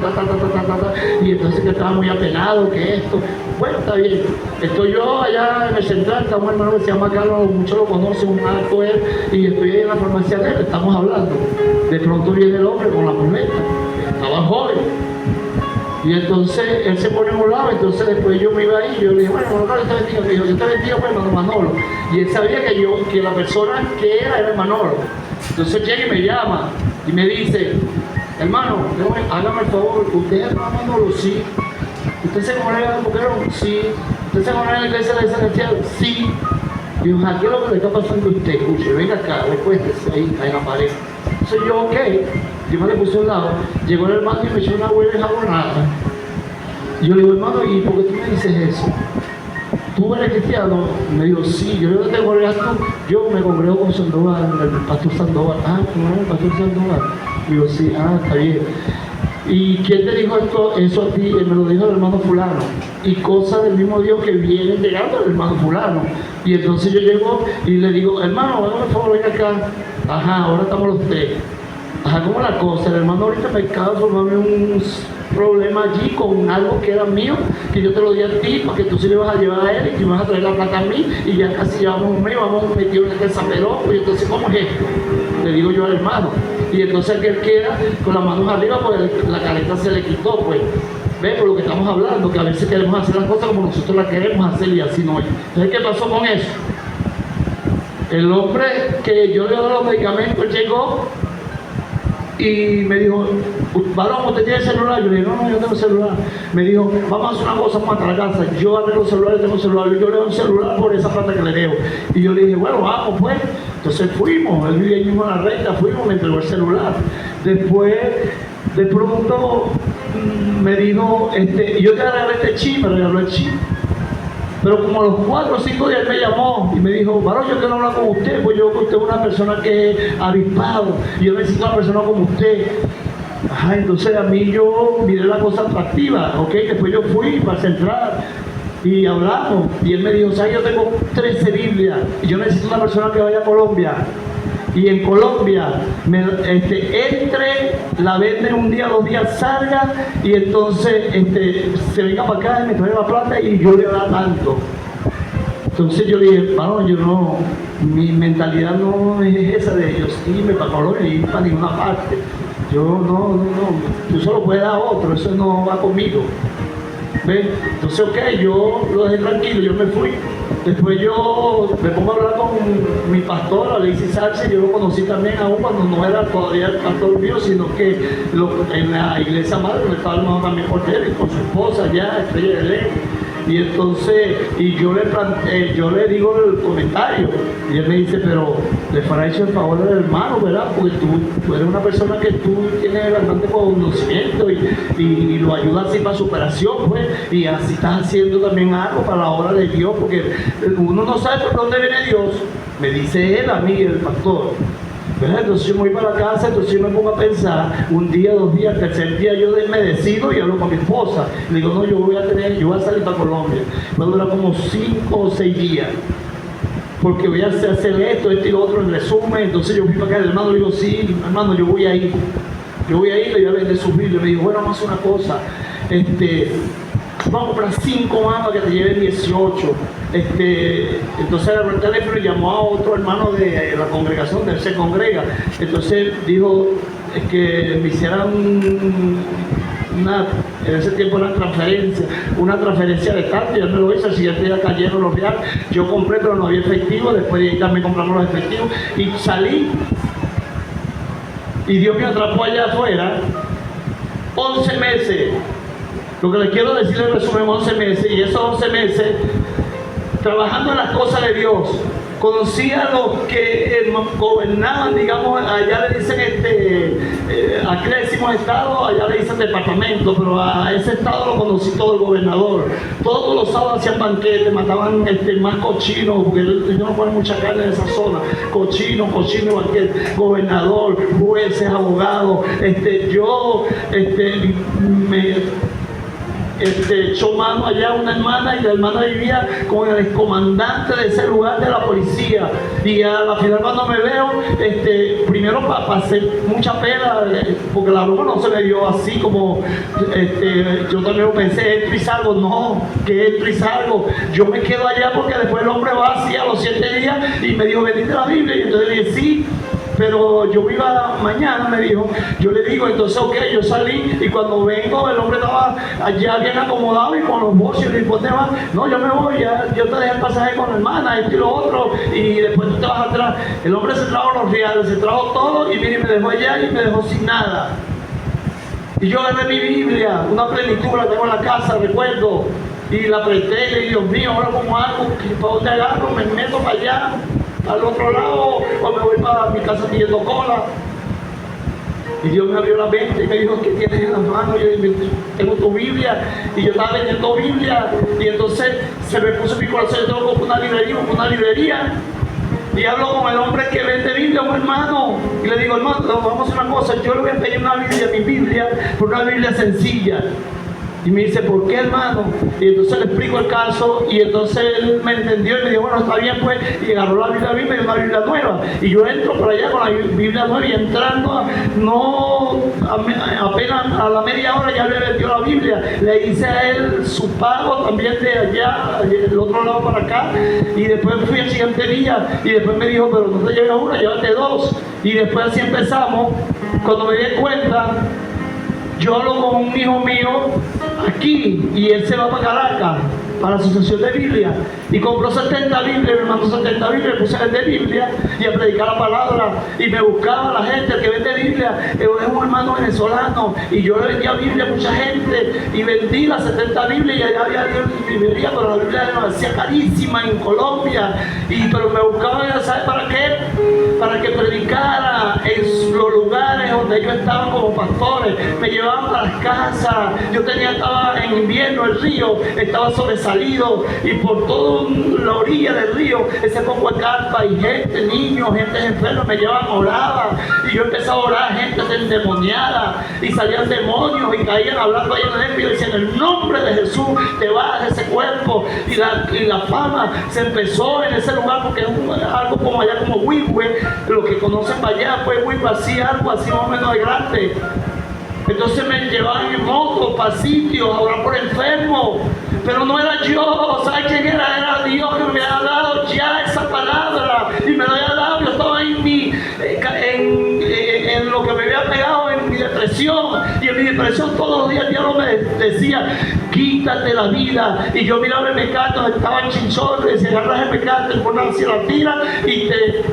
y entonces que estaba muy apenado, que esto. Bueno, está bien. Estoy yo allá en el central, está un hermano que se llama Carlos, muchos lo conocen, un alto él, y estoy ahí en la farmacia de él, estamos hablando. De pronto viene el hombre con la muleta, estaba joven. Y entonces él se pone en un lado, entonces después yo me iba ahí, yo le dije, bueno, Manolo, yo te bendiga, me dijo, yo te bendiga, pues, hermano Manolo. Y él sabía que la persona que era Manolo. Entonces llega y me llama y me dice, hermano, hágame el favor, ¿usted es hermano Manolo? Sí. ¿Usted se congrega en el boquero? Sí. ¿Usted se congrega en la iglesia de San Etienne? Sí. Y yo, ¿qué es lo que le está pasando a usted? Escuche, venga acá, recuéstese ahí en la pared. Entonces yo, ok. Yo me le puse a un lado, llegó el hermano y me echó una huella enjabonada. Y yo le digo, hermano, ¿y por qué tú me dices eso? ¿tú eres cristiano? Me dijo, sí. Yo te congregas tú. Yo me congrego con Sandoval, el pastor Sandoval. Ah, no, el pastor Sandoval. Digo, sí, está bien. ¿Y quién te dijo eso a ti? Me lo dijo el hermano fulano. Y cosas del mismo Dios que vienen llegando al hermano fulano. Y entonces yo llego y le digo, hermano, por favor, venga acá. Ajá, ahora estamos los tres. Ajá, ¿cómo la cosa? El hermano ahorita me acaba de formarme un problema allí con algo que era mío, que yo te lo di a ti, para que tú sí le vas a llevar a él y que me vas a traer la plata a mí, y ya casi llevamos un mes, vamos metidos en el zaperón. Y entonces, ¿cómo es esto? Le digo yo al hermano. Y entonces aquel queda con las manos arriba, pues la careta se le quitó, pues. ¿Ves? Por lo que estamos hablando, que a veces queremos hacer las cosas como nosotros las queremos hacer y así no es. Entonces, ¿qué pasó con eso? El hombre que yo le doy los medicamentos llegó y me dijo, varón, ¿usted tiene celular? Yo le dije, no, yo tengo celular. Me dijo, vamos a hacer una cosa, vamos a la casa. Yo arreglo celulares, tengo celular. Yo le doy un celular por esa plata que le debo. Y yo le dije, bueno, vamos pues. Entonces fuimos, él vivía ahí mismo en la recta, fuimos, me entregó el celular. Después, de pronto, me dijo, yo te regalé este chip, me regaló el chip. Pero como a los 4 o 5 días me llamó y me dijo, varón, yo quiero hablar con usted, pues yo creo que usted es una persona que es avispado y yo necesito una persona como usted. Ajá, entonces a mí yo miré la cosa atractiva, ¿ok? Después yo fui para central y hablamos y él me dijo, ¿sabes? Yo tengo 13 Biblias y yo necesito una persona que vaya a Colombia. Y en Colombia, entre, la vende un día, 2 días, salga y entonces se venga para acá y me trae la plata y yo le da tanto. Entonces yo le dije, varón, yo no, mi mentalidad no es esa de ellos irme para Colombia y ir para ninguna parte. Yo no, tú solo puedes dar a otro, eso no va conmigo. ¿Ves? Entonces, ok, yo lo dejé tranquilo, yo me fui. Después yo me pongo a hablar con mi pastor, Alexis Sánchez. Yo lo conocí también aún cuando no era todavía el pastor mío, sino que en la iglesia madre, donde estaba el hermano también por él, y con su esposa ya, Estrella de Ley. Y entonces, yo le digo el comentario, y él me dice, pero le fará hecho el favor del hermano, ¿verdad? Porque tú eres una persona que tú tienes bastante conocimiento y lo ayudas así para su operación, pues, y así estás haciendo también algo para la obra de Dios, porque uno no sabe por dónde viene Dios, me dice él a mí, el pastor. ¿Verdad? Entonces yo me voy para la casa, entonces yo me pongo a pensar, un día, 2 días, 3er día yo me decido y hablo con mi esposa. Le digo, no, yo voy a salir para Colombia. Va a durar como 5 o 6 días. Porque voy a hacer esto y lo otro en resumen. Entonces yo fui para acá, el hermano le digo, sí, hermano, yo voy a ir. Le voy a vender su Biblia. Me dijo, bueno, vamos a hacer una cosa. Vamos a comprar 5 más para que te lleven 18. Entonces agarró el teléfono y llamó a otro hermano de la congregación, de él se congrega. Entonces dijo que me hicieran en ese tiempo una transferencia de tanto, y él me lo hizo. El siguiente día cayeron los reales. Yo compré, pero no había efectivo. Después de ahí también compramos los efectivos y salí. Y Dios me atrapó allá afuera 11 meses. Lo que les quiero decir en resumen, 11 meses, y esos 11 meses trabajando en las cosas de Dios, conocí a los que gobernaban, digamos, allá le dicen, aquí le decimos estado, allá le dicen departamento, pero a ese estado lo conocí todo, el gobernador. Todos los sábados hacían banquetes, mataban más cochinos, porque ellos no ponen mucha carne en esa zona, cochino, banquete, gobernador, jueces, abogados. Yo echó mano allá a una hermana, y la hermana vivía con el comandante de ese lugar de la policía. Y a la final, cuando me veo, primero pasé mucha pena, porque la broma no se me dio así como yo también pensé, entro y salgo. No, que entro y salgo. Yo me quedo allá porque después el hombre va así a los 7 días y me dijo, ¿vendiste la Biblia? Y entonces le dije, sí. Pero yo iba mañana, me dijo. Yo le digo, entonces, ok, yo salí, y cuando vengo, el hombre estaba allá bien acomodado y con los bolsos. Y le dije, ¿dónde vas? No, yo me voy, ya, yo te dejé el pasaje con la hermana, esto y lo otro, y después tú te vas atrás. El hombre se trajo los reales, se trajo todo, y mire, me dejó allá y me dejó sin nada. Y yo agarré mi Biblia, una plenitud, la tengo en la casa, recuerdo, y la presté, y le dije, Dios mío, ahora como hago, ¿para dónde agarro? Me meto para allá, al otro lado, o me voy para mi casa pidiendo cola. Y Dios me abrió la mente y me dijo, ¿qué tienes en las manos? Yo dije, tengo tu Biblia. Y yo estaba vendiendo Biblia. Y entonces se me puso en mi corazón, yo tengo como una librería. Y hablo con el hombre que vende Biblia, un hermano. Y le digo, hermano, vamos a hacer una cosa. Yo le voy a pedir una Biblia, mi Biblia, por una Biblia sencilla. Y me dice, ¿por qué, hermano? Y entonces le explico el caso, y entonces él me entendió y me dijo, bueno, está bien, pues, y agarró la Biblia y me dio una Biblia nueva. Y yo entro por allá con la Biblia nueva, y entrando, apenas a la media hora ya le vendió la Biblia. Le hice a él su pago también de allá, del otro lado para acá, y después fui al siguiente día, y después me dijo, pero no te lleves una, llévate dos. Y después así empezamos. Cuando me di cuenta, yo hablo con un hijo mío aquí y él se va para Caracas, para la asociación de Biblia, y compró 70 Biblias, me mandó 70 Biblias, puse a vender Biblia y a predicar la palabra, y me buscaba la gente, el que vende Biblia, es un hermano venezolano, y yo le vendía Biblia a mucha gente, y vendí las 70 Biblias, y allá había librería, pero la Biblia me hacía carísima en Colombia, pero me buscaban, ¿sabes para qué? Para que predicara en los lugares donde ellos estaban como pastores, me llevaban para las casas, estaba en invierno, el río estaba sobresalido, y por toda la orilla del río, ese poco de carpa, y gente, niños, gente enferma, me llevaban, oraba, y yo empezaba a orar, gente endemoniada, y salían demonios, y caían hablando ahí en el templo, y decían, en el nombre de Jesús, te vas de ese cuerpo, y la fama se empezó en ese lugar, porque es algo como allá, como Huihue, lo que conocen para allá, pues Huihue, así, algo así más o menos de grande. Entonces me llevaban en moto para sitios a orar por enfermos, pero no era yo, ¿sabes quién era? Era Dios que me había dado ya esa palabra, y me lo había dado. Yo estaba en lo que me había pegado, en mi depresión, y en mi depresión todos los días el diablo me decía, quítate la vida, y yo miraba el mecate donde estaba el chinchorro, y decía, agarras el mecate, pones hacia la tira y te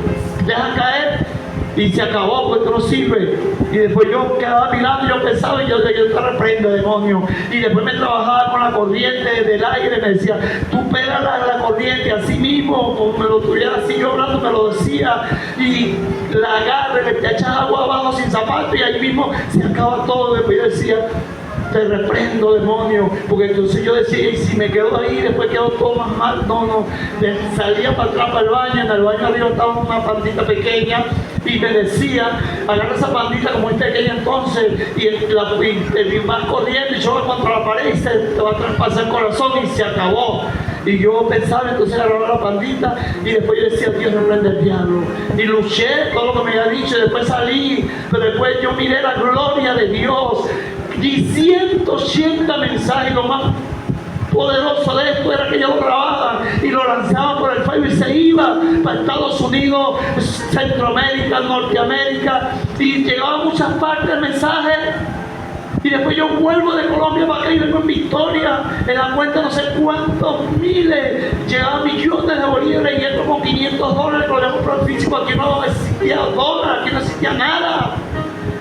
dejas caer. Y se acabó, porque no sirve. Y después yo quedaba mirando, yo pensaba, y yo te reprendo, demonio. Y después me trabajaba con la corriente del aire, me decía, tú pega la corriente así mismo, como me lo tuviera así, yo hablando, me lo decía, y la agarre, le echas agua abajo sin zapato, y ahí mismo se acaba todo. Después yo decía, te reprendo, demonio, porque entonces yo decía, y si me quedo ahí, después quedo todo más mal. No, salía para atrás para el baño, en el baño arriba estaba una pandita pequeña, y me decía, agarra esa pandita como es pequeña entonces, y vas corriendo y choca contra la pared, y se te va a traspasar el corazón, y se acabó. Y yo pensaba, entonces agarraba la pandita, y después yo decía, Dios, reprende el diablo. Y luché todo lo que me había dicho, y después salí, pero después yo miré la gloria de Dios, y 180 mensajes. Lo más poderoso de esto era que yo lo grababa y lo lanzaba por el Facebook, y se iba para Estados Unidos, Centroamérica, Norteamérica, y llegaba a muchas partes el mensaje. Y después yo vuelvo de Colombia para acá y vengo en Victoria, en la cuenta no sé cuántos miles, llegaban millones de bolívares, y entro con $500, lo voy a comprar físico. Aquí no existía dólar, aquí no existía nada.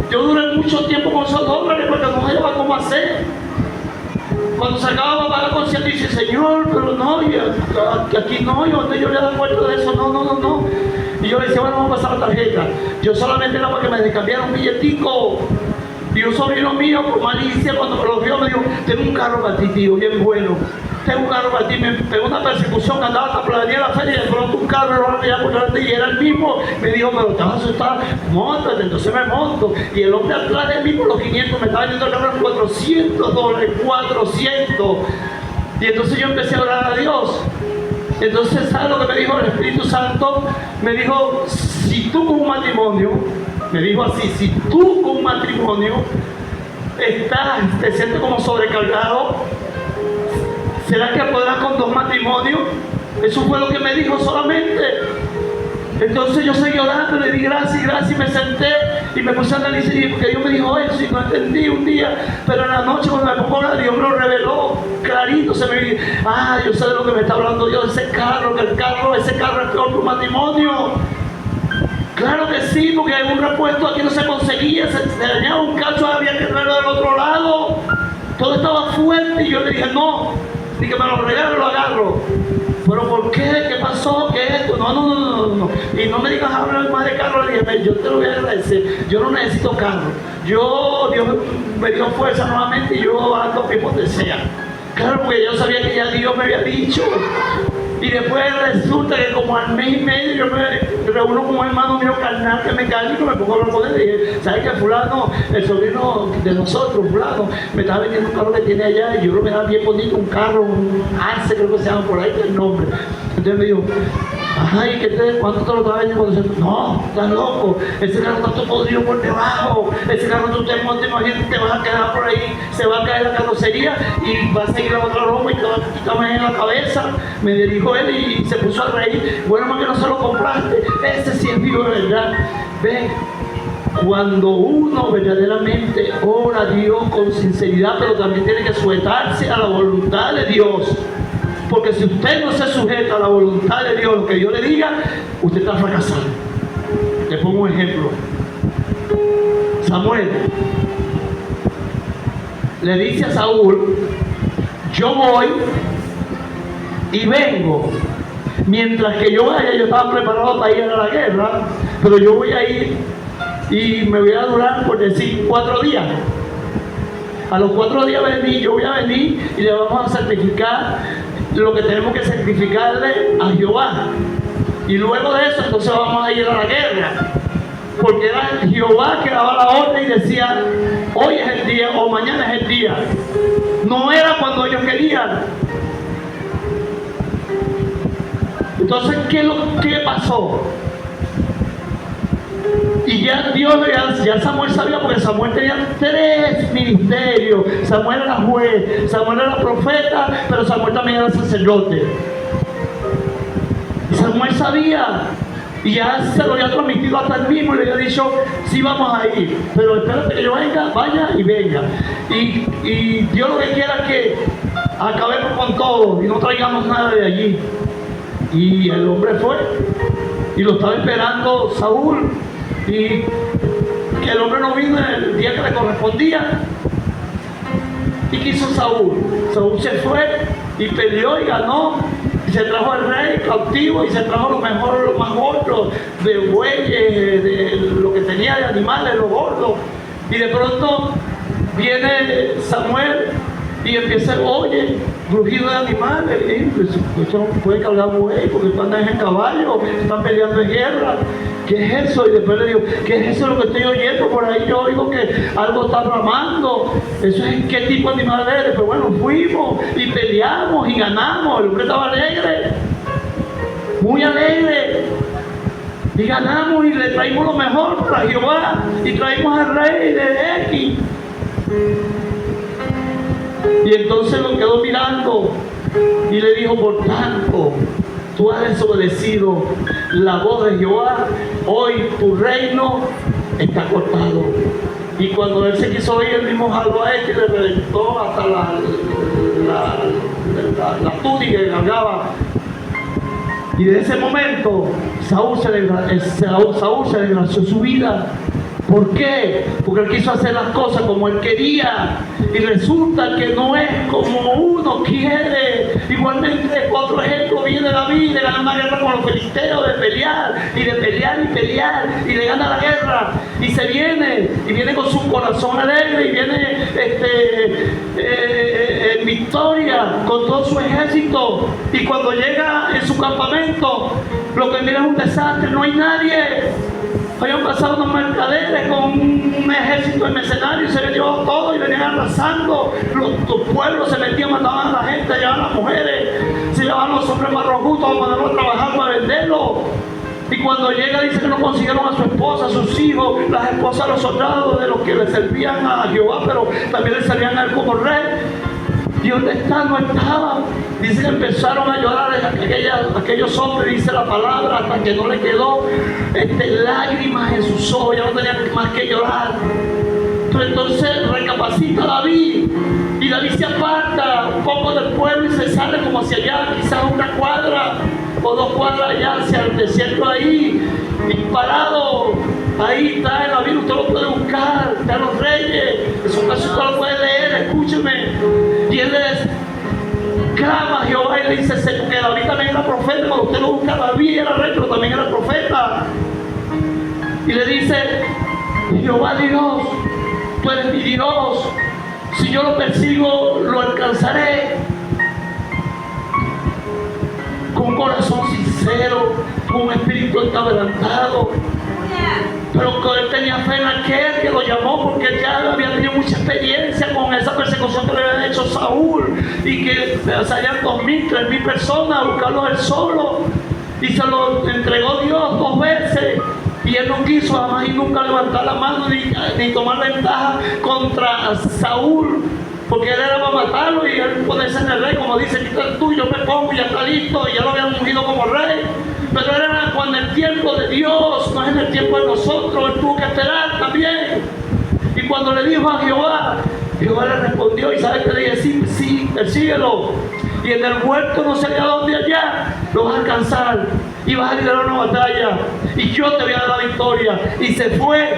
Yo duré mucho tiempo con esos dólares porque no sabía cómo hacer. Cuando se acababa de pagar concierto, dice, Señor, pero no, aquí no, yo le daba cuenta de eso, no. Y yo le decía, bueno, vamos a pasar la tarjeta. Yo solamente era para que me descambiaran un billetico. Y un sobrino mío, con malicia, cuando me lo vio, me dijo, tengo un carro para ti, tío, bien bueno. Tengo un carro para ti. Me pegó una persecución, andaba hasta por la avenida de la feria, y de pronto un carro lo veía por delante, y era el mismo. Me dijo, pero te vas a asustar, móntate. Entonces me monto, y el hombre atrás de mí por los 500 me estaba yendo el carro en $400, 400. Y entonces yo empecé a orar a Dios. Entonces, ¿sabes lo que me dijo el Espíritu Santo? Me dijo, si tú con un matrimonio, me dijo así, si tú con un matrimonio te sientes como sobrecargado, ¿será que podrás con 2 matrimonios? Eso fue lo que me dijo solamente. Entonces yo seguí orando, le di gracias, y me senté y me puse a analizar, porque Dios me dijo eso y no entendí un día, pero en la noche cuando me pongo a orar, Dios me lo reveló clarito. Se me dijo, yo sé de lo que me está hablando Dios, ese carro es peor que un matrimonio. Claro que sí, porque un repuesto aquí no se conseguía, se dañaba un cacho, había que traerlo del otro lado, todo estaba fuerte, y yo le dije, no, ni que me lo regale, lo agarro. ¿Pero por qué? ¿Qué pasó? ¿Qué es esto? No. Y no me digas hablar más de carro. Le dije, yo te lo voy a agradecer. Yo no necesito carro. Dios me dio fuerza nuevamente y yo ando que donde sea. Claro, porque yo sabía que ya Dios me había dicho. Y después resulta que como al mes y medio yo me reúno con un hermano mío carnal que me mecánico, me pongo a hablar con él y dije, ¿sabes qué? Fulano, el sobrino de nosotros, fulano, me estaba vendiendo un carro que tiene allá y yo creo que era bien bonito, un carro, un Arce, creo que se llama por ahí, el nombre. Entonces me dijo, ajá, ¿y cuánto te lo estaba vendiendo? No, estás loco, ese carro está todo podrido por debajo, ese carro tú te montes, imagínate, te vas a quedar por ahí, se va a caer la carrocería y va a seguir la otra ropa y te va a quitarme en la cabeza. Me dijo él y se puso a reír. Bueno, más que no se lo compraste, ese sí es vivo de verdad. Ven, cuando uno verdaderamente ora a Dios con sinceridad, pero también tiene que sujetarse a la voluntad de Dios. Porque si usted no se sujeta a la voluntad de Dios, lo que Dios le diga, usted está fracasando. Le pongo un ejemplo. Samuel le dice a Saúl, yo voy y vengo. Mientras que yo vaya, yo estaba preparado para ir a la guerra, pero yo voy a ir y me voy a durar, por decir, 4 días. A los 4 días yo voy a venir y le vamos a sacrificar lo que tenemos que sacrificarle a Jehová. Y luego de eso, entonces vamos a ir a la guerra. Porque era Jehová que daba la orden y decía, hoy es el día o mañana es el día. No era cuando ellos querían. Entonces, ¿qué pasó? Y ya Dios, ya Samuel sabía, porque Samuel tenía 3 ministerios. Samuel era juez, Samuel era profeta, pero Samuel también era sacerdote. Y Samuel sabía, y ya se lo había transmitido hasta él mismo, y le había dicho, sí vamos a ir, pero espérate que yo vaya y venga. Y Dios lo que quiera es que acabemos con todo y no traigamos nada de allí. Y el hombre fue, y lo estaba esperando Saúl, y que el hombre no vino el día que le correspondía. Y quiso Saúl se fue y peleó y ganó, y se trajo al rey cautivo, y se trajo lo mejor, lo más gordo, de bueyes, de lo que tenía de animales, lo gordo. Y de pronto viene Samuel y empieza, oye, rugido de animales, pues no puede cargar buey porque están en caballo, están peleando en guerra. ¿Qué es eso? Y después le digo, ¿qué es eso lo que estoy oyendo? Por ahí yo oigo que algo está bramando. ¿Eso es qué tipo de animal eres? Pues bueno, fuimos y peleamos y ganamos. El hombre estaba alegre, muy alegre. Y ganamos y le traímos lo mejor para Jehová. Y traímos al rey de X. Y entonces lo quedó mirando y le dijo, por tanto, tú has desobedecido la voz de Jehová, hoy tu reino está cortado. Y cuando él se quiso ir, el mismo jaló a él y le reventó hasta la túnica que cargaba. Y de ese momento Saúl se desgració su vida. ¿Por qué? Porque él quiso hacer las cosas como él quería y resulta que no es como uno quiere. Igualmente, otro ejemplo, viene David, le gana una guerra con los filisteos, de pelear y y le gana la guerra y se viene con su corazón alegre y viene en victoria con todo su ejército. Y cuando llega en su campamento, lo que mira es un desastre, no hay nadie. Habían pasado unos mercaderes con un ejército de mercenarios, se les llevado todo y venían arrasando. Los pueblos se metían, mataban a la gente, llevaban a las mujeres, se llevaban a los hombres más robustos para mandarlos a trabajar para venderlo. Y cuando llega dice que no consiguieron a su esposa, a sus hijos, las esposas de los soldados, de los que le servían a Jehová, pero también le servían a él como rey. ¿Y dónde está? No estaba. Dice que empezaron a llorar aquellos hombres, dice la palabra, hasta que no le quedó lágrimas en sus ojos, ya no tenían más que llorar. Entonces recapacita David, y David se aparta un poco del pueblo y se sale como hacia allá, quizás 1 cuadra o 2 cuadras allá hacia el desierto ahí, disparado. Ahí está en la Biblia, usted lo puede buscar, está en los Reyes, en su caso usted lo puede leer, escúcheme. Y él les clama a Jehová y le dice, que David también era profeta. Cuando usted lo busca, David era rey, pero también era profeta. Y le dice, Jehová Dios, tú eres mi Dios, si yo lo persigo, lo alcanzaré. Con un corazón sincero, con un espíritu quebrantado. Pero que él tenía fe en aquel que lo llamó, porque él ya había tenido mucha experiencia con esa persecución que le había hecho Saúl, y que salían 2,000, 3,000 personas a buscarlo él solo, y se lo entregó Dios 2 veces. Y él no quiso jamás y nunca levantar la mano ni tomar ventaja contra Saúl, porque él era para matarlo y él ponerse en el rey, como dice, quita el tuyo, me pongo y ya está listo, y ya lo habían ungido como rey. Pero era cuando el tiempo de Dios, no es en el tiempo de nosotros, él tuvo que esperar también. Y cuando le dijo a Jehová, Jehová le respondió, y sabe que le dije, sí, persíguelo. Y en el huerto no sé de dónde allá, lo vas a alcanzar y vas a liderar una batalla y yo te voy a dar la victoria. Y se fue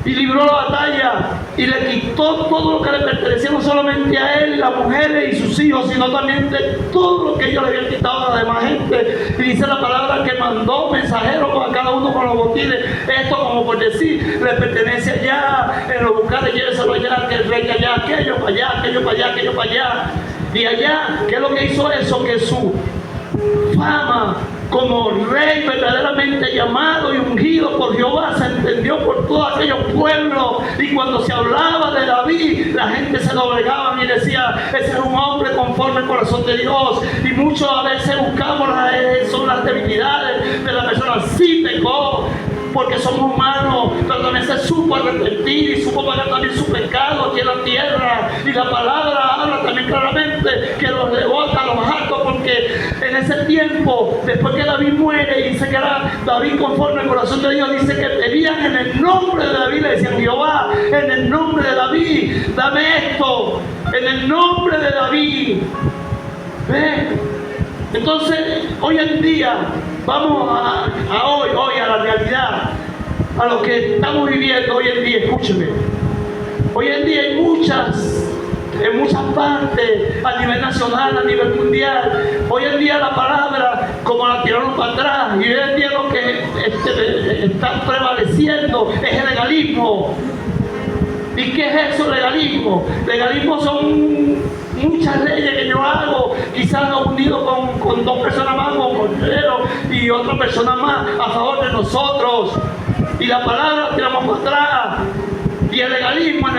y libró la batalla y le quitó todo lo que le pertenecía, no solamente a él, las mujeres y sus hijos, sino también de todo lo que ellos le habían quitado a la demás gente. Y dice la palabra que mandó mensajeros a cada uno con los botines. Esto, como por decir, le pertenece allá, en los bucanes, lléveselo allá, que el rey allá, aquello para allá, aquello para allá, aquello para allá. Y allá, ¿qué es lo que hizo eso? Que su fama como rey verdaderamente llamado y ungido por Jehová se entendió por todos aquellos pueblos. Y cuando se hablaba de David, la gente se doblegaba y decía, ese es un hombre conforme al corazón de Dios. Y muchos a veces buscamos las debilidades de la persona. Sí pecó, porque somos humanos, pero también se supo arrepentir y supo pagar también su pecado aquí en la tierra. Y la palabra habla también claramente que los levanta a los altos, porque en ese tiempo, después que David muere y dice que era David conforme al corazón de Dios, dice que pedían en el nombre de David, le decían, Jehová, en el nombre de David, dame esto, en el nombre de David. ¿Ves? Entonces, hoy en día, vamos a hoy, a la realidad, a lo que estamos viviendo hoy en día. Escúcheme, hoy en día hay en muchas partes, a nivel nacional, a nivel mundial, hoy en día la palabra, como la tiraron para atrás, y hoy en día lo que está prevaleciendo es el legalismo. ¿Y qué es eso, legalismo? Legalismo son muchas leyes que yo hago, quizás unido con 2 personas más, con Cordero y otra persona más, a favor de nosotros. Y la palabra la tiramos para atrás. Y en el legalismo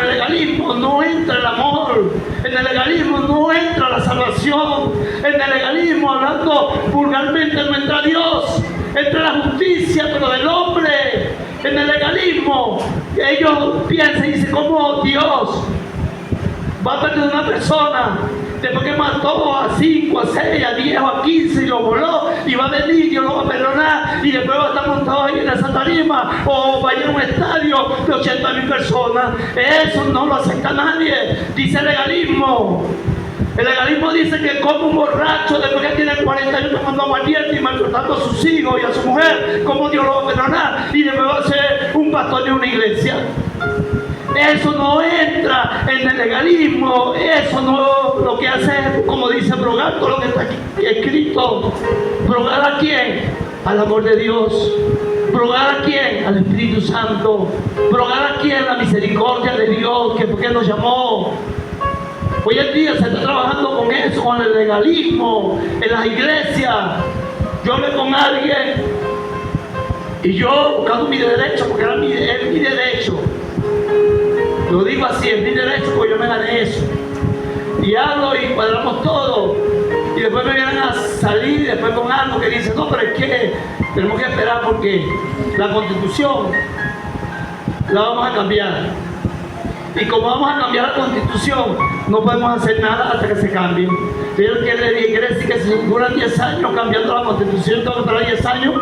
no entra el amor, en el legalismo no entra la salvación, en el legalismo, hablando vulgarmente, no entra Dios, entra la justicia, pero del hombre. En el legalismo, ellos piensan y dicen, ¿cómo Dios va a perder una persona después que mató a 5, a 6, a 10 o a 15 y lo voló, y va a venir, Dios lo va a perdonar, y después va a estar montado ahí en esa tarima, o va a ir a un estadio de 80,000 personas? Eso no lo acepta nadie, dice el legalismo. El legalismo dice que como un borracho después que tiene 40 años tomando aguardiente y maltratando a sus hijos y a su mujer, ¿cómo Dios lo va a perdonar? Y después va a ser un pastor de una iglesia. Eso no entra en el legalismo. Eso no, lo que hace es, como dice, brogar todo lo que está aquí escrito. ¿Brogar a quién? Al amor de Dios. ¿Brogar a quién? Al Espíritu Santo. ¿Brogar a quién? La misericordia de Dios, que porque nos llamó. Hoy en día se está trabajando con eso, con el legalismo en las iglesias. Yo hablé con alguien y yo buscando mi derecho, porque es mi derecho. Lo digo así, es mi derecho porque yo me gané eso. Y hablo y cuadramos todo. Y después me vienen a salir después con algo que dice, no, pero es que tenemos que esperar porque la Constitución la vamos a cambiar. Y como vamos a cambiar la Constitución, no podemos hacer nada hasta que se cambie. Pero quiere decir que si duran 10 años cambiando la Constitución, tengo que esperar 10 años.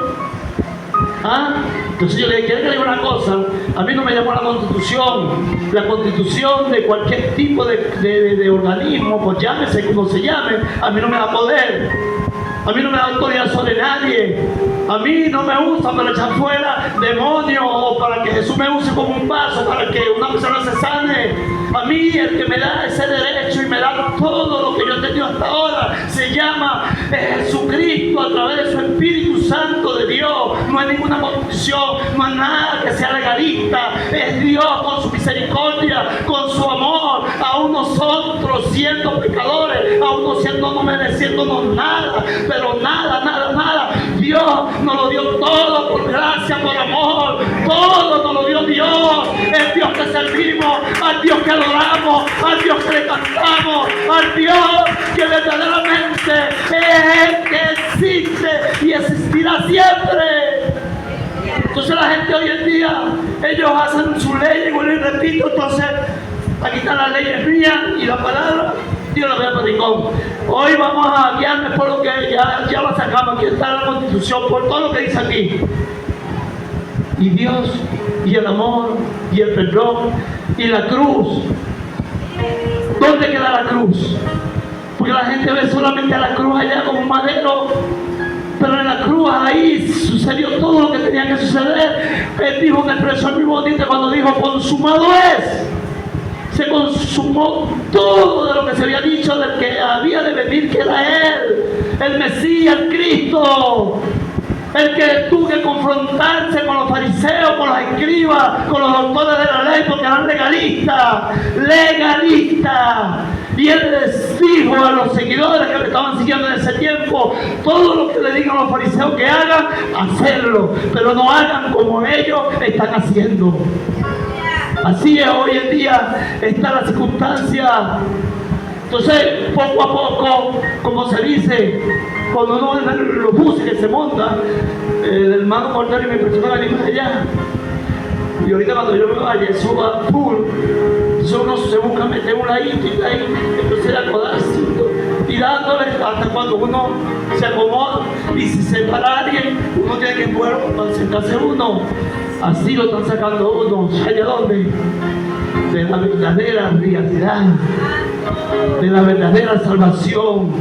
¿Ah? Entonces yo le dije, ¿quiere que le diga una cosa? A mí no me llamó la Constitución de cualquier tipo de organismo, pues llámese como se llame, a mí no me da poder, a mí no me da autoridad sobre nadie, a mí no me usa para echar fuera demonios o para que Jesús me use como un vaso para que una persona se sane. A mí el que me da ese derecho y me da todo lo que yo he tenido hasta ahora se llama llama Jesucristo a través de su Espíritu Santo de Dios. No es ninguna condición, no es nada que sea legalista. Es Dios con su misericordia, con su amor, aún nosotros siendo pecadores, aún no mereciéndonos nada, pero nada. Dios nos lo dio todo por gracia, por amor. Todo nos lo dio Dios. El Dios que servimos, al Dios que adoramos, al Dios que le cantamos, al Dios que verdaderamente es el que existe y existirá siempre. Entonces la gente hoy en día, ellos hacen su ley, y repito, entonces aquí están las leyes mías y la palabra Dios la vea maricón. Hoy vamos a guiarnos por lo que ya lo sacamos. Aquí está la Constitución, por todo lo que dice aquí. Y Dios, y el amor, y el perdón, y la cruz. ¿Dónde queda la cruz? Porque la gente ve solamente a la cruz allá como un madero. Pero en la cruz ahí sucedió todo lo que tenía que suceder. Él dijo una expresión muy bonita cuando dijo: consumado es. Se consumó todo de lo que se había dicho del que había de venir, que era Él, el Mesías, el Cristo, el que tuvo que confrontarse con los fariseos, con los escribas, con los doctores de la ley, porque eran legalistas. Y Él les dijo a los seguidores que le estaban siguiendo en ese tiempo: todo lo que le digan a los fariseos que hagan, hacerlo, pero no hagan como ellos están haciendo. Así es, hoy en día está la circunstancia. Entonces, poco a poco, como se dice, cuando uno ve los buses que se montan, el hermano Cordero y mi persona venimos allá. Y ahorita cuando yo me vaya, suba full, entonces uno se busca meter un ladito y ahí, entonces acodarse y dándole hasta cuando uno se acomoda. Y si se para alguien, uno tiene que poder sentarse uno. Así lo están sacando uno. ¿Allá dónde? De la verdadera realidad, de la verdadera salvación,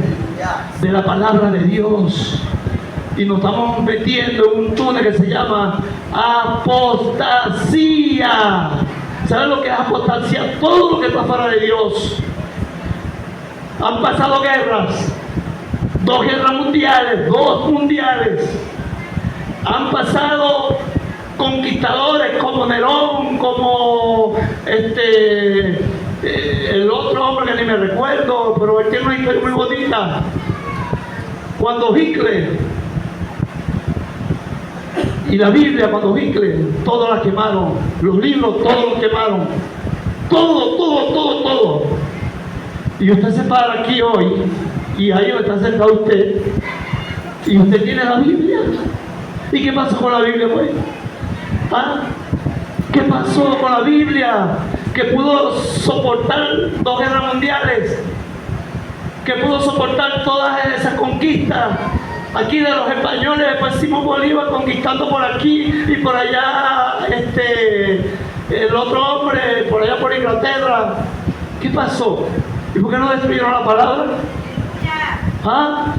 de la palabra de Dios. Y nos estamos metiendo en un túnel que se llama apostasía. ¿Saben lo que es apostasía? Todo lo que está fuera de Dios. Han pasado guerras, 2 guerras mundiales, 2 mundiales. Han pasado conquistadores como Nerón, como el otro hombre que ni me recuerdo, pero él tiene una historia muy bonita. Cuando Hitler y la Biblia, cuando Hitler, todas las quemaron, los libros todos los quemaron, todo. Y usted se para aquí hoy, y ahí está sentado usted, y usted tiene la Biblia. ¿Y qué pasó con la Biblia, pues? ¿Ah? ¿Qué pasó con la Biblia? Que pudo soportar 2 guerras mundiales, que pudo soportar todas esas conquistas. Aquí de los españoles, después Simón Bolívar conquistando por aquí y por allá, el otro hombre, por allá por Inglaterra. ¿Qué pasó? ¿Y por qué no destruyeron la palabra? ¿Ah?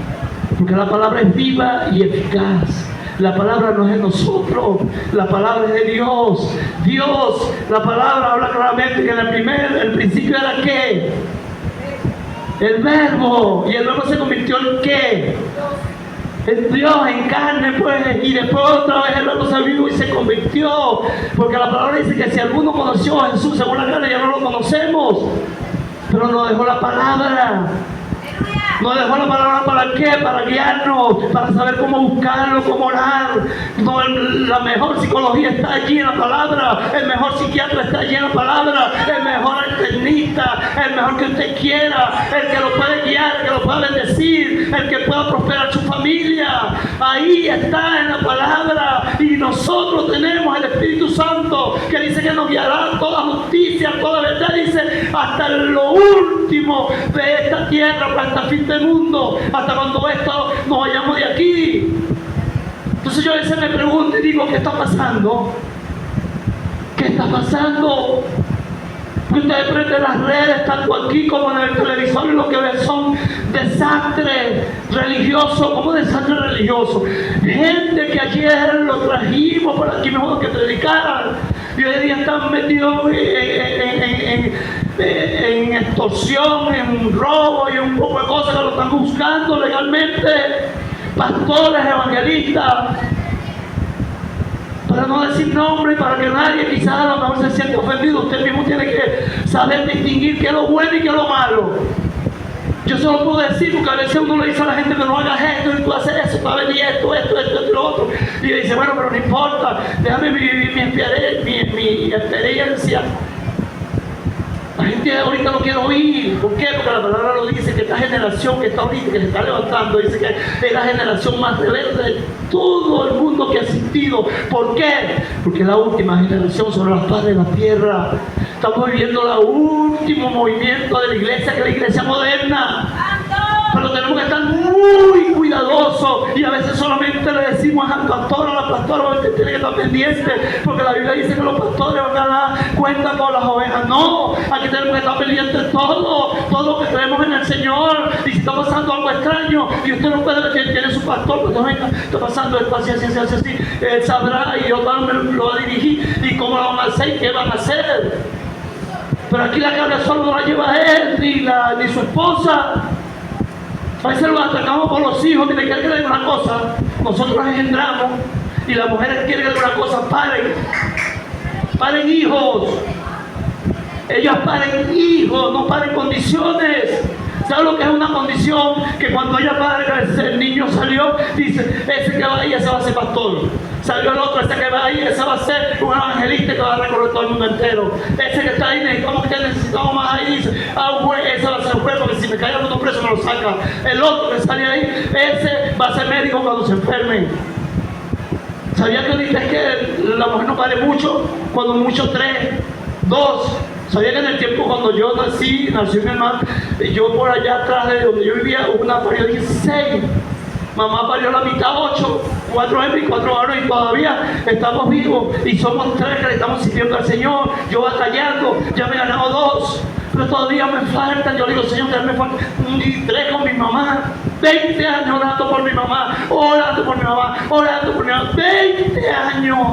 Porque la palabra es viva y eficaz. La palabra no es de nosotros, la palabra es de Dios. Dios, la palabra habla claramente que el principio era ¿qué? El verbo. ¿Y el verbo se convirtió en qué? En Dios, en carne, pues. Y después otra vez el verbo se vino y se convirtió. Porque la palabra dice que si alguno conoció a Jesús según la carne, ya no lo conocemos. Pero nos dejó la palabra. Nos dejó la palabra ¿para qué? Para guiarnos, para saber cómo buscarlo, cómo orar. No, la mejor psicología está allí en la palabra, el mejor psiquiatra está allí en la palabra, el mejor internista, el mejor que usted quiera, el que lo puede guiar, el que lo puede bendecir, el que pueda prosperar su familia. Ahí está en la palabra. Y nosotros tenemos el Espíritu Santo que dice que nos guiará toda justicia, toda verdad, dice hasta lo último de esta tierra, hasta el fin del mundo, hasta cuando esto nos vayamos de aquí. Entonces yo a veces me pregunto y digo: ¿qué está pasando? ¿Qué está pasando? Porque ustedes prenden las redes, tanto aquí como en el televisor, y lo que ven son desastres religiosos. ¿Cómo desastres religiosos? Gente que ayer lo trajimos por aquí mejor que predicaran, y hoy en día están metidos en extorsión, en robo y un poco de cosas que lo están buscando legalmente. Pastores, evangelistas, para no decir nombre, para que nadie quizás a lo mejor se siente ofendido. Usted mismo tiene que saber distinguir qué es lo bueno y qué es lo malo. Yo se lo puedo decir porque a veces uno le dice a la gente que no hagas esto y tú haces eso, tú haces esto y lo otro. Y le dice, bueno, pero no importa, déjame vivir mi experiencia. La gente ahorita no quiere oír. ¿Por qué? Porque la palabra lo dice, que esta generación que está ahorita, que se está levantando, dice que es la generación más rebelde de todo el mundo que ha existido. ¿Por qué? Porque es la última generación sobre las padres de la tierra. Estamos viviendo el último movimiento de la iglesia, que es la iglesia moderna. Pero tenemos que estar muy cuidadosos y a veces solamente le decimos al pastor, a la pastora, usted tiene que estar pendiente, porque la Biblia dice que los pastores van a dar cuenta con las ovejas. No, aquí tenemos que estar pendientes de todo lo que tenemos en el Señor. Y si está pasando algo extraño y usted no puede ver, tiene su pastor, pues venga, está pasando esto así, él sabrá y Dios lo va a dirigir y cómo lo van a hacer y qué van a hacer. Pero aquí la cabra solo no la lleva él, ni su esposa. A veces lo atacamos por los hijos. Mire, quiere que le diga una cosa. Nosotros engendramos y las mujeres quieren que le diga una cosa. Paren hijos. Ellos paren hijos, no paren condiciones. ¿Sabe lo que es una condición? Que cuando ella padre, el niño salió, dice, ese que va ahí, ese va a ser pastor. Salió el otro, ese que va ahí, ese va a ser un evangelista que va a recorrer todo el mundo entero. Ese que está ahí, necesitamos más ahí, dice, ese va a ser un juez, porque si me cae alguno preso me lo saca. El otro que sale ahí, ese va a ser médico cuando se enfermen. ¿Sabía que ahorita es que la mujer no vale mucho? Cuando mucho 3, 2. ¿Sabía que en el tiempo cuando yo nació mi hermano, yo por allá atrás de donde yo vivía, una parió 16, mamá parió la mitad 8, 4 hembras y 4 varones, y todavía estamos vivos y somos 3 que le estamos sirviendo al Señor. Yo batallando, ya me he ganado 2, pero todavía me faltan. Yo le digo, Señor, ya me faltan 3 con mi mamá. 20 años orando por mi mamá, orando por mi mamá, 20 años.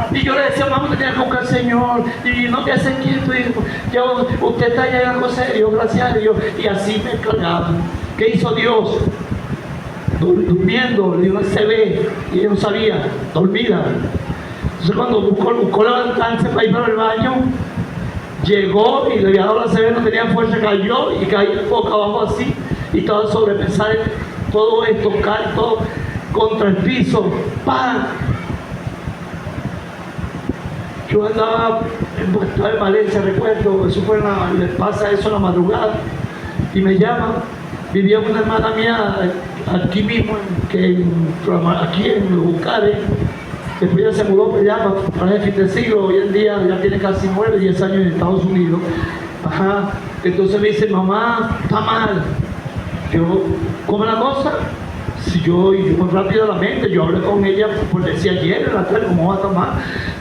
Y yo le decía, mamá, usted tiene que buscar al Señor, y no te hace quieto, hijo. Usted está allá en algo serio, gracias a Dios. Y así me cargaban. ¿Qué hizo Dios? Durmiendo, le dio una CB, y ella no sabía, dormida. Entonces cuando buscó levantarse para ir para el baño, llegó y le había dado la CB, no tenía fuerza, cayó y cayó boca abajo así, y estaba sobrepensar todo esto, cae todo contra el piso. ¡Pam! Yo estaba en Valencia, recuerdo, eso fue le pasa eso en la madrugada, y me llama. Vivía una hermana mía aquí mismo, aquí en Los Bucares. Después ella se mudó para allá, para el fin del siglo. Hoy en día ya tiene casi 9, 10 años en Estados Unidos. Ajá. Entonces me dice, mamá, está mal. Yo, ¿cómo es la cosa? Si yo muy rápido a la mente, yo hablé con ella, pues decía ayer en la tarde, ¿cómo va a tomar?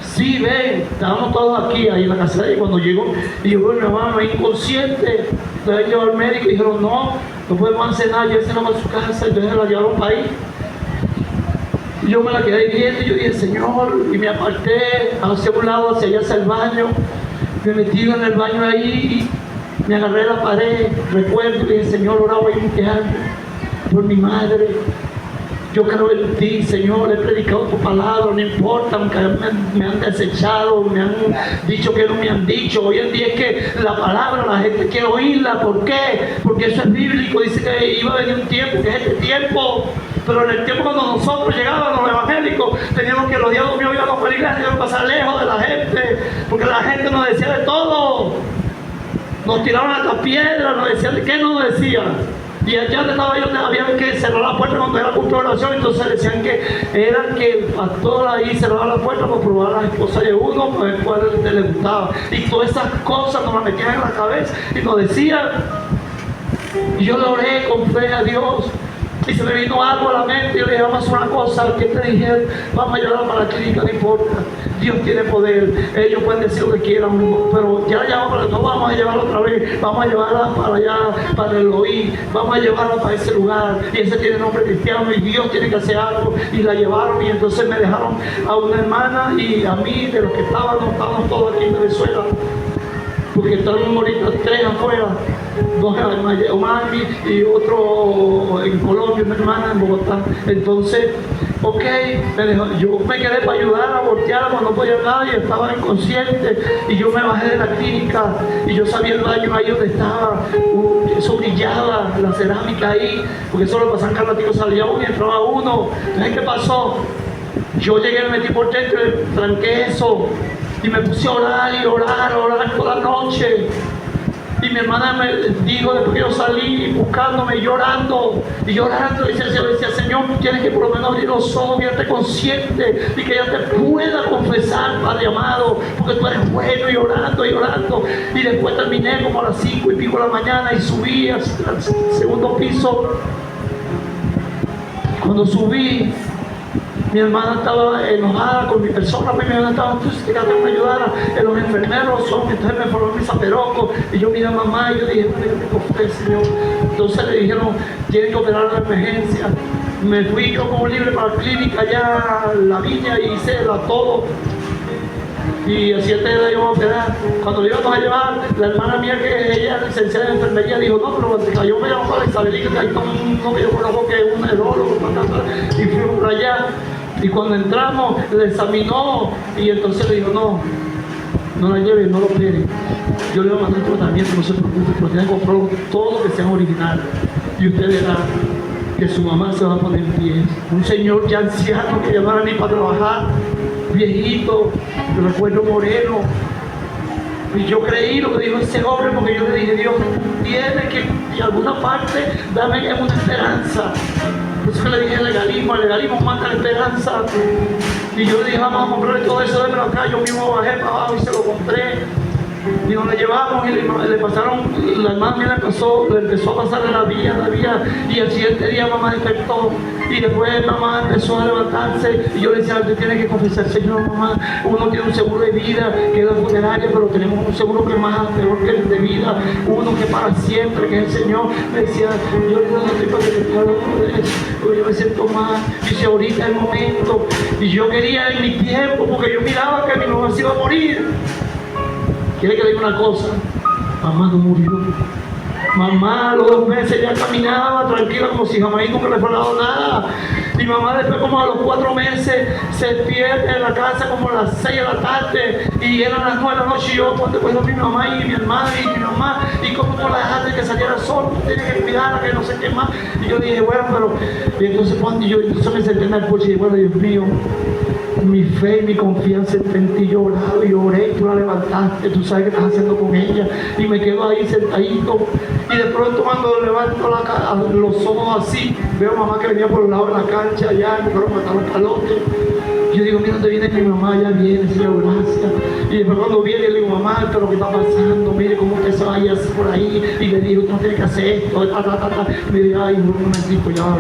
Sí, ven, estábamos todos aquí, ahí en la casa de ella. Cuando llegó, y yo, mi mamá me inconsciente. Entonces llevó al médico y dijeron, no podemos hacer nada. Yo se no va a su casa, entonces la llevaron para ahí. Y yo me la quedé viendo y yo dije, Señor, y me aparté hacia un lado, hacia allá, hacia el baño. Me metí en el baño ahí y me agarré la pared. Recuerdo y dije, Señor, ahora voy a quejarme por mi madre. Yo creo en ti, Señor, he predicado tu palabra, no importa, aunque me han desechado, me han dicho que no me han dicho. Hoy en día es que la palabra la gente quiere oírla. ¿Por qué? Porque eso es bíblico, dice que iba a venir un tiempo, que es este tiempo. Pero en el tiempo cuando nosotros llegábamos los evangélicos, teníamos que los días domingos íbamos para la iglesia, teníamos que pasar lejos de la gente, porque la gente nos decía de todo. Nos tiraban hasta piedras, nos decían de qué nos decían. Y allá donde estaba yo, había que cerrar la puerta cuando era culto de oración. Entonces decían que era que el pastor ahí cerraba la puerta para probar a la esposa de uno, para ver cuál le gustaba. Y todas esas cosas nos las metían en la cabeza y nos decían. Y yo le oré con fe a Dios. Y se me vino algo a la mente y le dije, vamos a hacer una cosa, que te dije, vamos a llevarla para la clínica, no importa. Dios tiene poder, ellos pueden decir lo que quieran, pero ya no vamos a llevarla otra vez, vamos a llevarla para allá, para el Elohim, vamos a llevarla para ese lugar, y ese tiene nombre cristiano y Dios tiene que hacer algo, y la llevaron, y entonces me dejaron a una hermana y a mí, de los que estábamos todos aquí en Venezuela, porque estaban ahorita 3 afuera, 2 en Miami y otro en Colombia, una hermana en Bogotá. Entonces, ok, yo me quedé para ayudar a voltear cuando no podía hablar y estaba inconsciente, y yo me bajé de la clínica y yo sabía el baño ahí donde estaba, eso brillaba, la cerámica ahí, porque solo pasaban cada ratito, salía uno y entraba uno. Entonces, ¿qué pasó? Yo llegué, me metí por dentro, tranqué eso y me puse a orar y orar toda la noche. Y mi hermana me dijo, después que yo salí buscándome, llorando, y decía, Señor, tú tienes que por lo menos abrir los ojos y hacerte consciente y que ella te pueda confesar, Padre amado, porque tú eres bueno, y orando. Y después terminé como a las 5 y pico de la mañana y subí al segundo piso. Cuando subí, mi hermana estaba enojada con mi persona, mi hermana estaba, tú si te quedaste que me ayudara, los enfermeros son, entonces me fueron mis zaperoco, y yo miré a mamá y yo dije, bueno, yo tengo fe, Señor. Entonces le dijeron, tienen que operar la emergencia. Me fui yo como libre para la clínica allá a la viña y hice todo. Y a 7 días íbamos a operar. Cuando lo íbamos a llevar, la hermana mía, que ella es licenciada en enfermería, dijo, no, pero yo me llamo para Isabelita, que hay uno que yo conozco que es un neurólogo, y fuimos por allá. Y cuando entramos, le examinó y entonces le dijo, no la lleve, no lo opere. Yo le voy a mandar un tratamiento, no se preocupe, pero tiene que comprar todo lo que sea original. Y usted verá que su mamá se va a poner en pie. Un señor ya anciano que ya no era ni para trabajar, viejito, de recuerdo moreno. Y yo creí lo que dijo ese hombre, porque yo le dije, Dios, tiene que, en alguna parte, dame una esperanza. Por eso le dije el legalismo mata la esperanza. Y yo le dije, vamos a comprarle todo eso, démelo acá. Yo mismo bajé para abajo y se lo compré. Y nos la llevamos y le pasaron, la hermana mía le empezó a pasar la vía, y al siguiente día mamá despertó, y después mamá empezó a levantarse, y yo le decía, usted tiene que confesar, Señor, mamá, uno tiene un seguro de vida, que es la funeraria, pero tenemos un seguro que es más mejor que el de vida, uno que para siempre, que es el Señor. Me decía, yo no estoy para que te hablando de eso, pero yo me siento mal, dice, ahorita es el momento, y yo quería en mi tiempo, porque yo miraba que mi mamá se iba a morir. ¿Quiere que le diga una cosa? Mamá no murió. Mamá a los 2 meses ya caminaba tranquila como si jamás nunca le fuera dado nada. Mi mamá después como a los 4 meses se despierta en la casa como a las 6 de la tarde y eran las 9 de la noche y yo cuando después mi mamá y mi hermana y mi mamá y como tú la dejaste que saliera el sol, tú tienes que cuidarla, que no sé qué más. Y yo dije, bueno, pero y entonces cuando entonces me senté en el coche y dije, bueno, Dios mío, mi fe y mi confianza en ti, yo oraba y oré, tú la levantaste, tú sabes qué estás haciendo con ella, y me quedo ahí sentadito, y de pronto cuando levanto los ojos así, veo a mamá que venía por el lado de la cancha allá, y me fueron a matar los palotes. Yo digo, mira dónde viene mi mamá, ya viene, Señor, gracias. Y después cuando viene, le digo, mamá, esto es lo que está pasando, mire cómo usted se vaya así por ahí. Y le digo, tú no tienes que hacer esto, Y me dice, ay, un momentito, ya.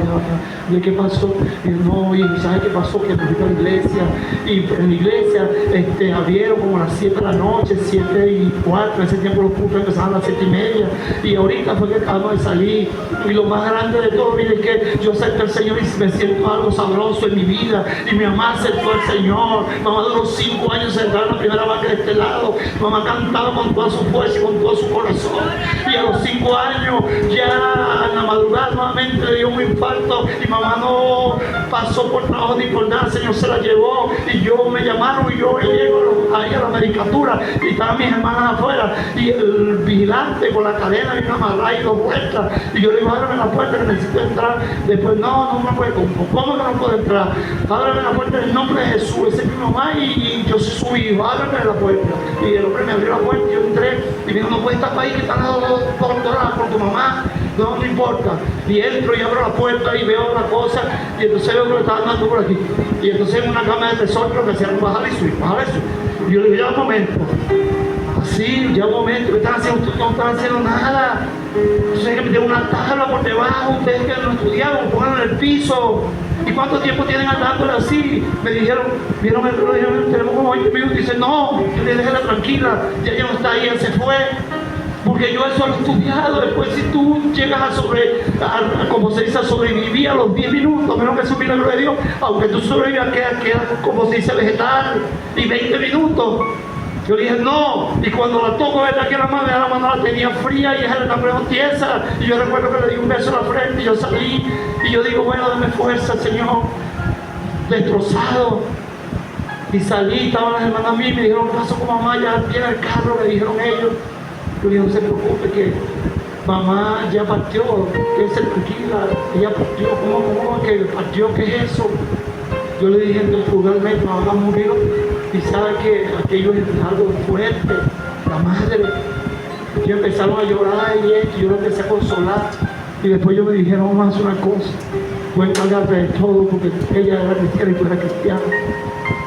Y le, ¿qué pasó? Y yo, no, y ¿sabes qué pasó? Que me fui a la iglesia. Y en la iglesia abrieron como a las 7 de la noche, 7:15. En ese tiempo los cultos empezaban a las 7:30. Y ahorita fue que acabamos de salir. Y lo más grande de todo, mire, es que yo acepté al Señor y me siento algo sabroso en mi vida. Y mi mamá aceptó al Señor. Mamá duró 5 años sentada en la primera banca de este lado. Mamá cantaba con toda su fuerza y con todo su corazón. Y a los 5 años, ya en la madrugada nuevamente le dio un infarto. Y mamá no pasó por trabajo ni por nada. El Señor se la llevó. Y yo me llamaron y yo llego ahí a la medicatura. Y estaban mis hermanas afuera. Y el vigilante con la cadena y una amarrada y 2 vueltas. Y yo le digo, ábreme la puerta que necesito entrar. Después, no me puede. ¿Cómo que no puedo entrar? Ábreme la puerta en el nombre de Jesús. Ese es mi mamá y yo soy su hijo. Ábreme la puerta. Y el hombre me abrió la puerta y yo entré. Y me dijo, no puedes estar para ahí que están las doctoras por tu mamá. No importa. Y entro y abro la puerta y veo una cosa. Y entonces veo que me estaban dando por aquí. Y entonces en una cama de tesoro que hacían bajar y subir. Y yo le digo, ya un momento. Sí, ya un momento, ¿qué están haciendo? Ustedes no están haciendo nada. Entonces hay que meter una tabla por debajo, ustedes que no estudiaron, pongan en el piso. ¿Y cuánto tiempo tienen andándole así? Me dijeron, vieron el reloj, dijeron, tenemos como 20 minutos. Dice, no, yo le dejé la tranquila, ya ella no está ahí, él se fue. Porque yo eso lo he estudiado. Después, si tú llegas como se dice, a sobrevivir a los 10 minutos, menos que es un milagro de Dios, aunque tú sobrevivas, quedas como se dice, vegetal, y 20 minutos. Yo le dije, no, y cuando la toco, ¿verdad? Que la mano la tenía fría y ella la mano tiesa. Y yo recuerdo que le di un beso en la frente y yo salí. Y yo digo, bueno, dame fuerza, Señor. Destrozado. Y salí, estaban las hermanas mías y me dijeron, ¿qué pasó con mamá? Ya tiene el carro, me dijeron ellos. Yo le dije, no se preocupe, que mamá ya partió, quédese tranquila, ella partió. ¿Cómo que partió? ¿Qué es eso? Yo le dije, naturalmente, mamá murió. Y sabe que aquello es algo fuerte, la madre. Ellos empezaron a llorar y yo lo empecé a consolar. Y después ellos me dijeron, vamos a hacer una cosa, voy a encargarte de todo, porque ella era cristiana y tú eras cristiana.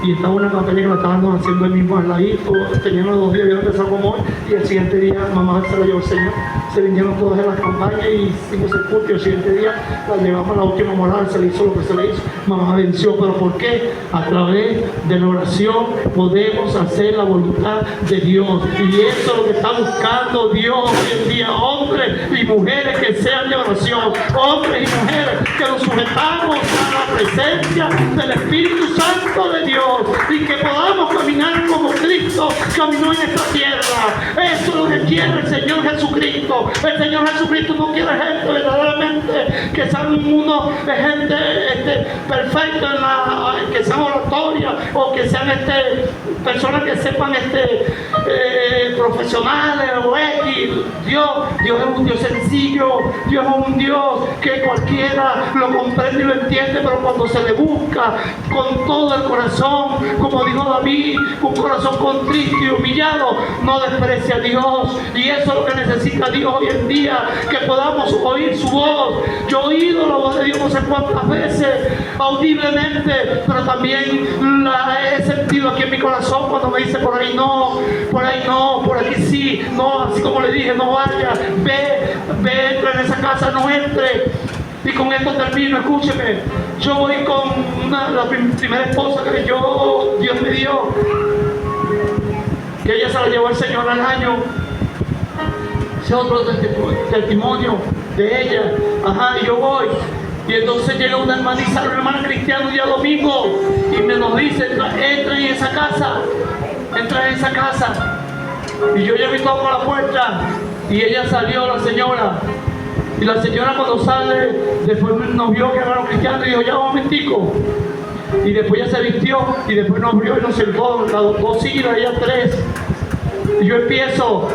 Y estaba una papelera que la estaban haciendo el mismo al ladito, tenían los 2 días, yo empezó como hoy, y el siguiente día mamá se la llevó el Señor, se vinieron todas en las campañas y hicimos el culto, y el siguiente día la llevamos a la última moral, se le hizo lo que se le hizo, mamá venció. ¿Pero por qué? A través de la oración podemos hacer la voluntad de Dios, y eso es lo que está buscando Dios hoy en día, hombres y mujeres que sean de oración, hombres y mujeres que nos sujetamos a la presencia del Espíritu Santo de Dios, y que podamos caminar como Cristo caminó en esta tierra. Eso es lo que quiere el Señor Jesucristo. El Señor Jesucristo no quiere gente verdaderamente que sean uno de gente perfecta, que sean oratorias, o que sean personas que sepan profesionales o X. Dios es un Dios sencillo, Dios es un Dios que cualquiera lo comprende y lo entiende, pero cuando se le busca con todo el corazón, como dijo David, un corazón contrito y humillado, no desprecia a Dios. Y eso es lo que necesita Dios hoy en día, que podamos oír su voz. Yo he oído la voz de Dios no sé cuántas veces, audiblemente, pero también la he sentido aquí en mi corazón cuando me dice, por ahí no, por aquí sí, no, así como le dije, no vaya, ve, entra en esa casa, no entre. Y con esto termino, escúcheme. Yo voy con la primera esposa que Dios me dio, que ella se la llevó el Señor al año. Ese es otro testimonio de ella. Ajá, y yo voy. Y entonces llega una hermana cristiana un día domingo y nos dice, entra en esa casa. Y yo llego y toco la puerta y ella salió, la señora. Y la señora cuando sale, después nos vio que era cristiano y dijo, ya un momentico. Y después ya se vistió y después nos vio y nos sentó, las 2 sillas, ella 3. Y yo empiezo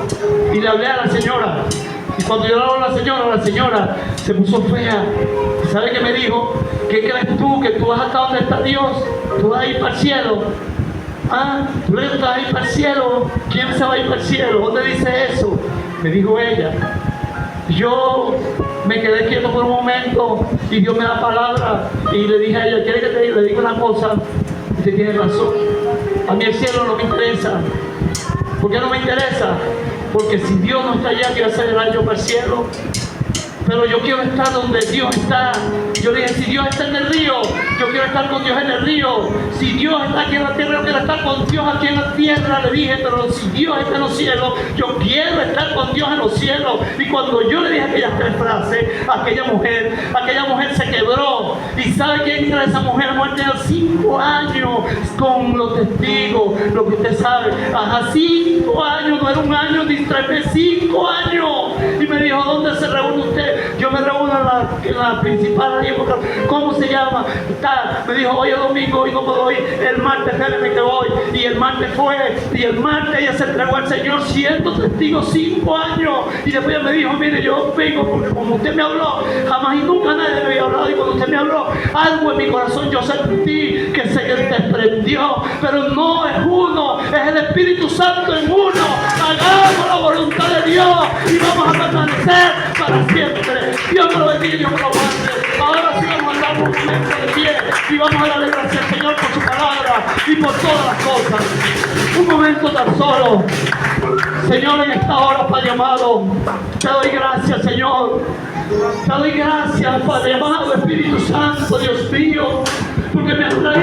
y le hablé a la señora. Y cuando yo le hablo a la señora se puso fea. ¿Y sabe qué me dijo? ¿Qué crees tú? ¿Que tú vas hasta donde está Dios? ¿Tú vas a ir para el cielo? ¿Ah? ¿Tú crees que vas a ir para el cielo? ¿Quién se va a ir para el cielo? ¿Dónde dice eso? Me dijo ella. Yo me quedé quieto por un momento y Dios me da palabra y le dije a ella, ¿quiere que le diga una cosa? Y usted tiene razón. A mí el cielo no me interesa. ¿Por qué no me interesa? Porque si Dios no está allá, quiero hacer el año para el cielo. Pero yo quiero estar donde Dios está. Yo le dije, si Dios está en el río, yo quiero estar con Dios en el río. Si Dios está aquí en la tierra, yo quiero estar con Dios aquí en la tierra. Le dije, pero si Dios está en los cielos, yo quiero estar con Dios en los cielos. Y cuando yo le dije aquellas 3 frases, aquella mujer se quebró. ¿Y sabe quién era esa mujer? Muerte de 5 años con los testigos, lo que usted sabe. Ajá, 5 años, no era un año ni 3 meses, 5 años. Y me dijo, ¿dónde se reúne usted? Yo me reúno en la principal, ¿cómo se llama? Me dijo, hoy es domingo y no puedo ir, el martes espérame que voy. Y el martes fue, y el martes ella se entregó al Señor, siendo testigo 5 años. Y después ella me dijo, mire, yo vengo porque como usted me habló, jamás y nunca nadie me había hablado, y cuando usted me habló, algo en mi corazón yo sentí que se desprendió, pero no es uno, es el Espíritu Santo en uno. Hagamos la voluntad de Dios y vamos a permanecer para siempre. Dios me lo bendiga y Dios me lo guarde. Ahora sí vamos a dar un momento de pie y vamos a darle gracias al Señor por su palabra. vida y por todas las cosas. Un momento tan solo. Señor, en esta hora, Padre amado, te doy gracias, Señor. Te doy gracias, Padre amado, Espíritu Santo, Dios mío, porque me has traído